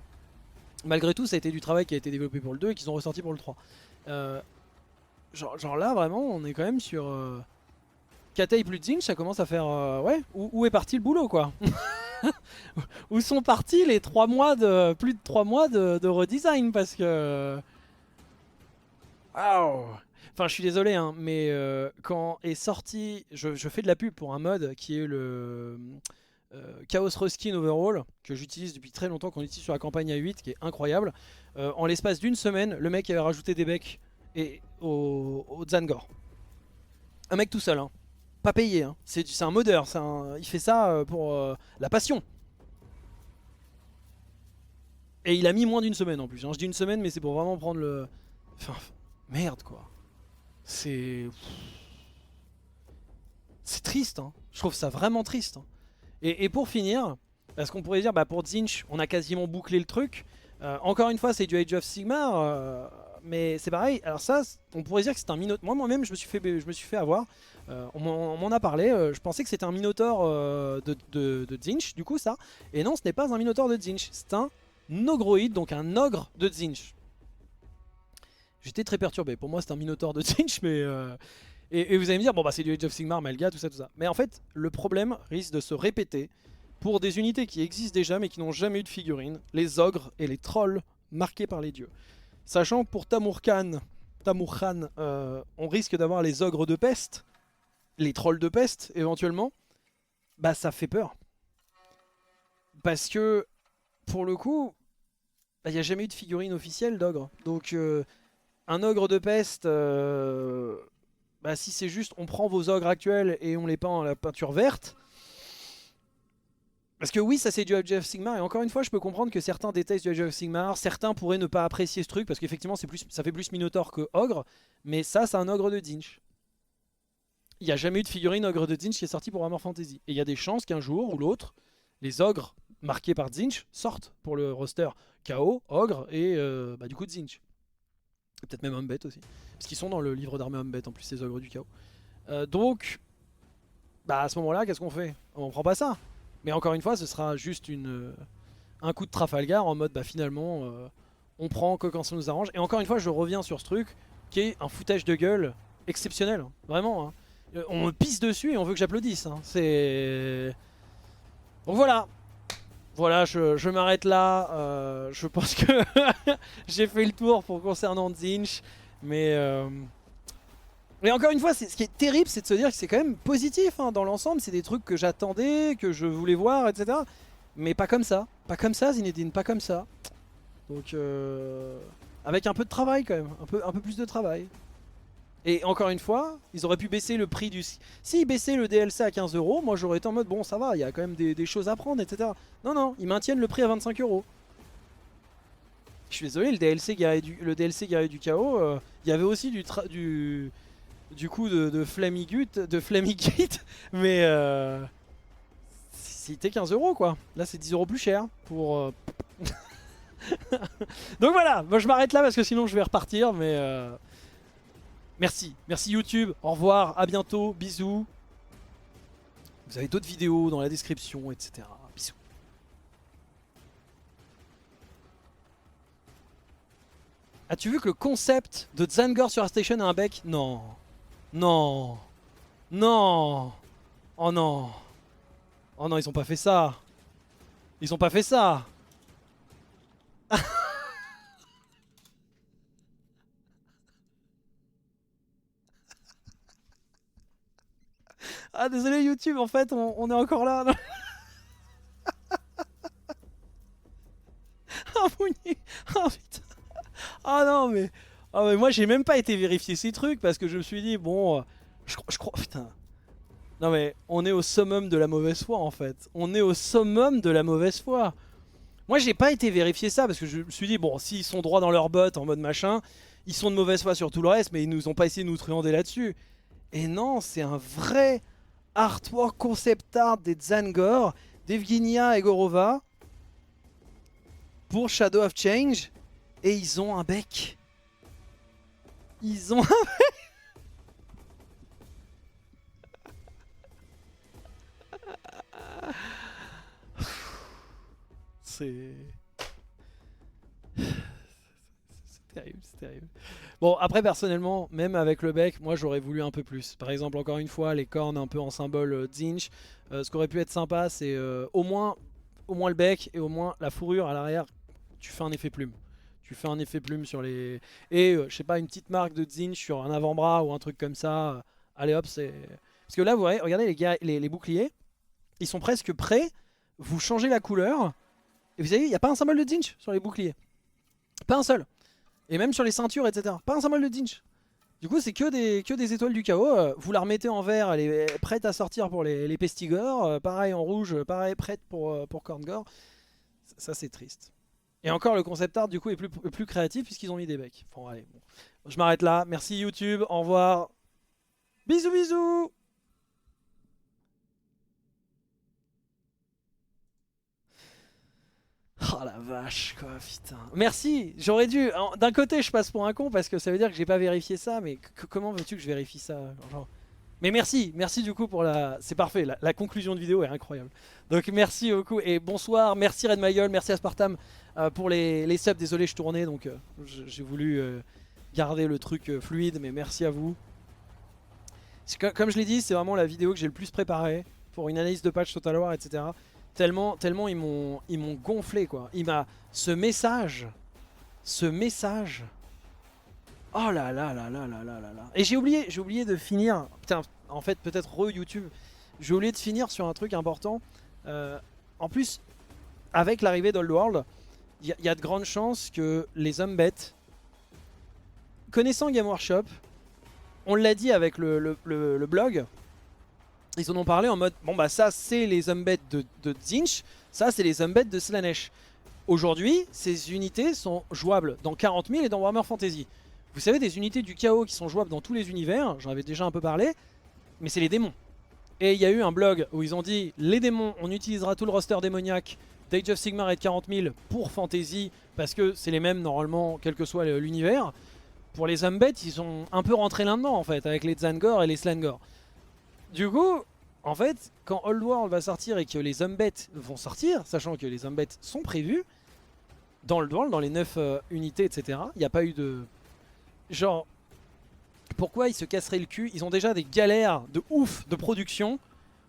malgré tout, ça a été du travail qui a été développé pour le 2 et qu'ils ont ressorti pour le 3. Genre là vraiment, on est quand même sur... Katei plus Zinch, ça commence à faire... ouais, où est parti le boulot quoi. Où sont partis les 3 mois de plus de 3 mois de redesign parce que waouh. Enfin je suis désolé hein, mais quand est sorti, je fais de la pub pour un mode qui est le Chaos Ruskin Overall que j'utilise depuis très longtemps, qu'on utilise sur la campagne A8 qui est incroyable. En l'espace d'une semaine, le mec avait rajouté des becs et au Zangor. Un mec tout seul hein. Pas payé, hein. C'est un modeur, il fait ça pour la passion. Et il a mis moins d'une semaine en plus, hein. Je dis une semaine mais c'est pour vraiment prendre le... Enfin, merde quoi. C'est triste, hein. Je trouve ça vraiment triste. Hein. Et pour finir, parce qu'on pourrait dire, bah pour Zinch, on a quasiment bouclé le truc. Encore une fois, c'est du Age of Sigmar, mais c'est pareil. Alors ça, on pourrait dire que c'est un Minotaur. Moi-même, je me suis fait avoir. On m'en a parlé. Je pensais que c'était un Minotaur de Zinch, du coup ça. Et non, ce n'est pas un Minotaur de Zinch. C'est un Ogroïde, donc un ogre de Zinch. J'étais très perturbé. Pour moi, c'est un Minotaur de Zinch, mais... Et vous allez me dire, bon bah c'est du Age of Sigmar, Malga, tout ça, tout ça. Mais en fait, le problème risque de se répéter pour des unités qui existent déjà mais qui n'ont jamais eu de figurines. Les ogres et les trolls marqués par les dieux. Sachant que pour Tamurkhan, on risque d'avoir les ogres de peste, les trolls de peste éventuellement. Bah ça fait peur. Parce que, pour le coup, il n'y a jamais eu de figurine officielle d'ogre. Donc un ogre de peste... bah si c'est juste on prend vos ogres actuels et on les peint en la peinture verte. Parce que oui, ça c'est du Age of Sigmar et encore une fois je peux comprendre que certains détestent du Age of Sigmar, certains pourraient ne pas apprécier ce truc parce qu'effectivement ça fait plus Minotaur que ogre, mais ça c'est un ogre de Zinch. Il n'y a jamais eu de figurine ogre de Zinch qui est sorti pour Warhammer Fantasy. Et il y a des chances qu'un jour ou l'autre, les ogres marqués par Zinch sortent pour le roster KO, ogre et bah, du coup Zinch. Peut-être même Humbet aussi. Parce qu'ils sont dans le livre d'armée Humbet en plus, ces ogres du chaos. Donc, bah à ce moment-là, qu'est-ce qu'on fait? On prend pas ça. Mais encore une fois, ce sera juste un coup de Trafalgar en mode bah finalement, on prend que quand ça nous arrange. Et encore une fois, je reviens sur ce truc qui est un foutage de gueule exceptionnel. Hein. Vraiment. Hein. On me pisse dessus et on veut que j'applaudisse. Hein. C'est... Donc voilà. Voilà, je m'arrête là. Je pense que j'ai fait le tour pour concernant Zinch. Mais encore une fois, ce qui est terrible, c'est de se dire que c'est quand même positif hein, dans l'ensemble. C'est des trucs que j'attendais, que je voulais voir, etc. Mais pas comme ça. Pas comme ça Zinedine, pas comme ça. Donc avec un peu de travail quand même, un peu plus de travail. Et encore une fois, ils auraient pu baisser le prix du... S'ils baissaient le DLC à 15 euros, moi j'aurais été en mode bon ça va, il y a quand même des choses à prendre, etc. Non, non, ils maintiennent le prix à 25 euros. Je suis désolé, le DLC Guerrier du Chaos, il y avait aussi du coup de Flamigute, mais c'était 15 euros quoi. Là c'est 10 euros plus cher pour... Donc voilà, moi je m'arrête là parce que sinon je vais repartir, mais... Merci, merci YouTube, au revoir, à bientôt, bisous. Vous avez d'autres vidéos dans la description, etc. Bisous. As-tu vu que le concept de Zangor sur Station a un bec? Non. Non. Non. Oh non. Oh non, ils ont pas fait ça. Ils ont pas fait ça. Ah désolé YouTube, en fait on est encore là. Ah Mouni. Ah putain. Ah non mais... Ah mais moi j'ai même pas été vérifier ces trucs parce que je me suis dit bon... je crois... Putain. Non mais on est au summum de la mauvaise foi en fait. On est au summum de la mauvaise foi. Moi j'ai pas été vérifier ça parce que je me suis dit bon s'ils sont droits dans leur botte en mode machin, ils sont de mauvaise foi sur tout le reste mais ils nous ont pas essayé de nous truander là-dessus. Et non, c'est un vrai artwork concept art des Zangor, d'Evgenia et Gorova pour Shadow of Change et ils ont un bec. Ils ont un C'est... C'est terrible, c'est terrible. Bon, après, personnellement, même avec le bec, moi j'aurais voulu un peu plus. Par exemple, encore une fois, les cornes un peu en symbole Zinch. Ce qui aurait pu être sympa, c'est au moins le bec et au moins la fourrure à l'arrière. Tu fais un effet plume. Tu fais un effet plume sur les... Et, je sais pas, une petite marque de Zinch sur un avant-bras ou un truc comme ça. Allez hop, c'est... Parce que là, vous voyez, regardez les boucliers. Ils sont presque prêts. Vous changez la couleur. Et vous avez vu, il n'y a pas un symbole de Zinch sur les boucliers. Pas un seul. Et même sur les ceintures, etc. Pas un symbole de Zinch. Du coup, c'est que des étoiles du chaos. Vous la remettez en vert, elle est prête à sortir pour les pestigores. Pareil en rouge, pareil prête pour Korngor. Ça, c'est triste. Et encore, le concept art, du coup, est plus créatif puisqu'ils ont mis des becs. Bon, allez, bon. Je m'arrête là. Merci YouTube. Au revoir. Bisous, bisous. Oh la vache quoi, putain. Merci, j'aurais dû... D'un côté je passe pour un con parce que ça veut dire que j'ai pas vérifié ça, mais comment veux-tu que je vérifie ça genre... Mais merci, merci du coup pour la... C'est parfait, la conclusion de vidéo est incroyable. Donc merci beaucoup et bonsoir, merci Red My Gueule, merci Aspartam pour les subs, désolé je tournais donc j'ai voulu garder le truc fluide, mais merci à vous. Comme je l'ai dit, c'est vraiment la vidéo que j'ai le plus préparée pour une analyse de patch Total War, etc. Tellement ils m'ont gonflé quoi. Ce message. Oh là là là là là là là là. Et j'ai oublié de finir. Putain, en fait peut-être YouTube. J'ai oublié de finir sur un truc important. En plus, avec l'arrivée d'Old World, il y a de grandes chances que les Umbet, connaissant Game Workshop, on l'a dit avec le blog. Ils en ont parlé en mode, bon bah ça c'est les Umbet de Zinch, ça c'est les Umbet de Slaanesh. Aujourd'hui, ces unités sont jouables dans 40 000 et dans Warhammer Fantasy. Vous savez, des unités du chaos qui sont jouables dans tous les univers, j'en avais déjà un peu parlé, mais c'est les démons. Et il y a eu un blog où ils ont dit, les démons, on utilisera tout le roster démoniaque d'Age of Sigmar et de 40 000 pour Fantasy, parce que c'est les mêmes normalement, quel que soit l'univers. Pour les Umbet, ils sont un peu rentrés là-dedans en fait, avec les Zangor et les Slangor. Du coup, en fait, quand Old World va sortir et que les Umbet vont sortir, sachant que les Umbet sont prévus, dans Old World, dans les 9 unités, etc., il n'y a pas eu de... Genre, pourquoi ils se casseraient le cul? Ils ont déjà des galères de ouf de production.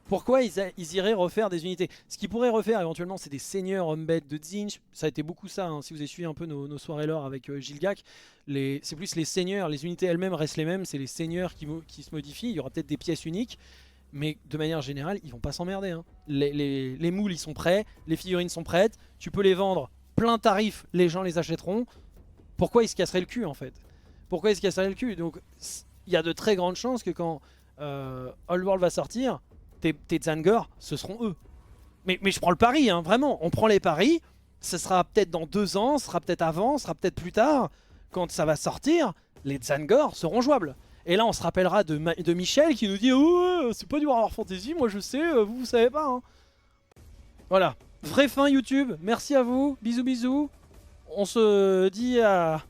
Pourquoi ils iraient refaire des unités? Ce qu'ils pourraient refaire éventuellement, c'est des seigneurs Umbet de Zinch. Ça a été beaucoup ça, hein, si vous avez suivi un peu nos soirées lore avec Gilgak. C'est plus les seigneurs, les unités elles-mêmes restent les mêmes, c'est les seigneurs qui se modifient. Il y aura peut-être des pièces uniques. Mais de manière générale, ils vont pas s'emmerder. Hein. Les moules, ils sont prêts, les figurines sont prêtes, tu peux les vendre plein tarif, les gens les achèteront. Pourquoi ils se casseraient le cul en fait? Pourquoi ils se casseraient le cul? Donc il y a de très grandes chances que quand Old World va sortir, tes Zangor, ce seront eux. Mais je prends le pari, hein, vraiment, on prend les paris, ce sera peut-être dans 2 ans, ce sera peut-être avant, ce sera peut-être plus tard, quand ça va sortir, les Zangor seront jouables. Et là on se rappellera de Michel qui nous dit oh, c'est pas du Warhammer Fantasy, moi je sais, vous savez pas. Hein. Voilà, vraie fin YouTube, merci à vous, bisous bisous. On se dit à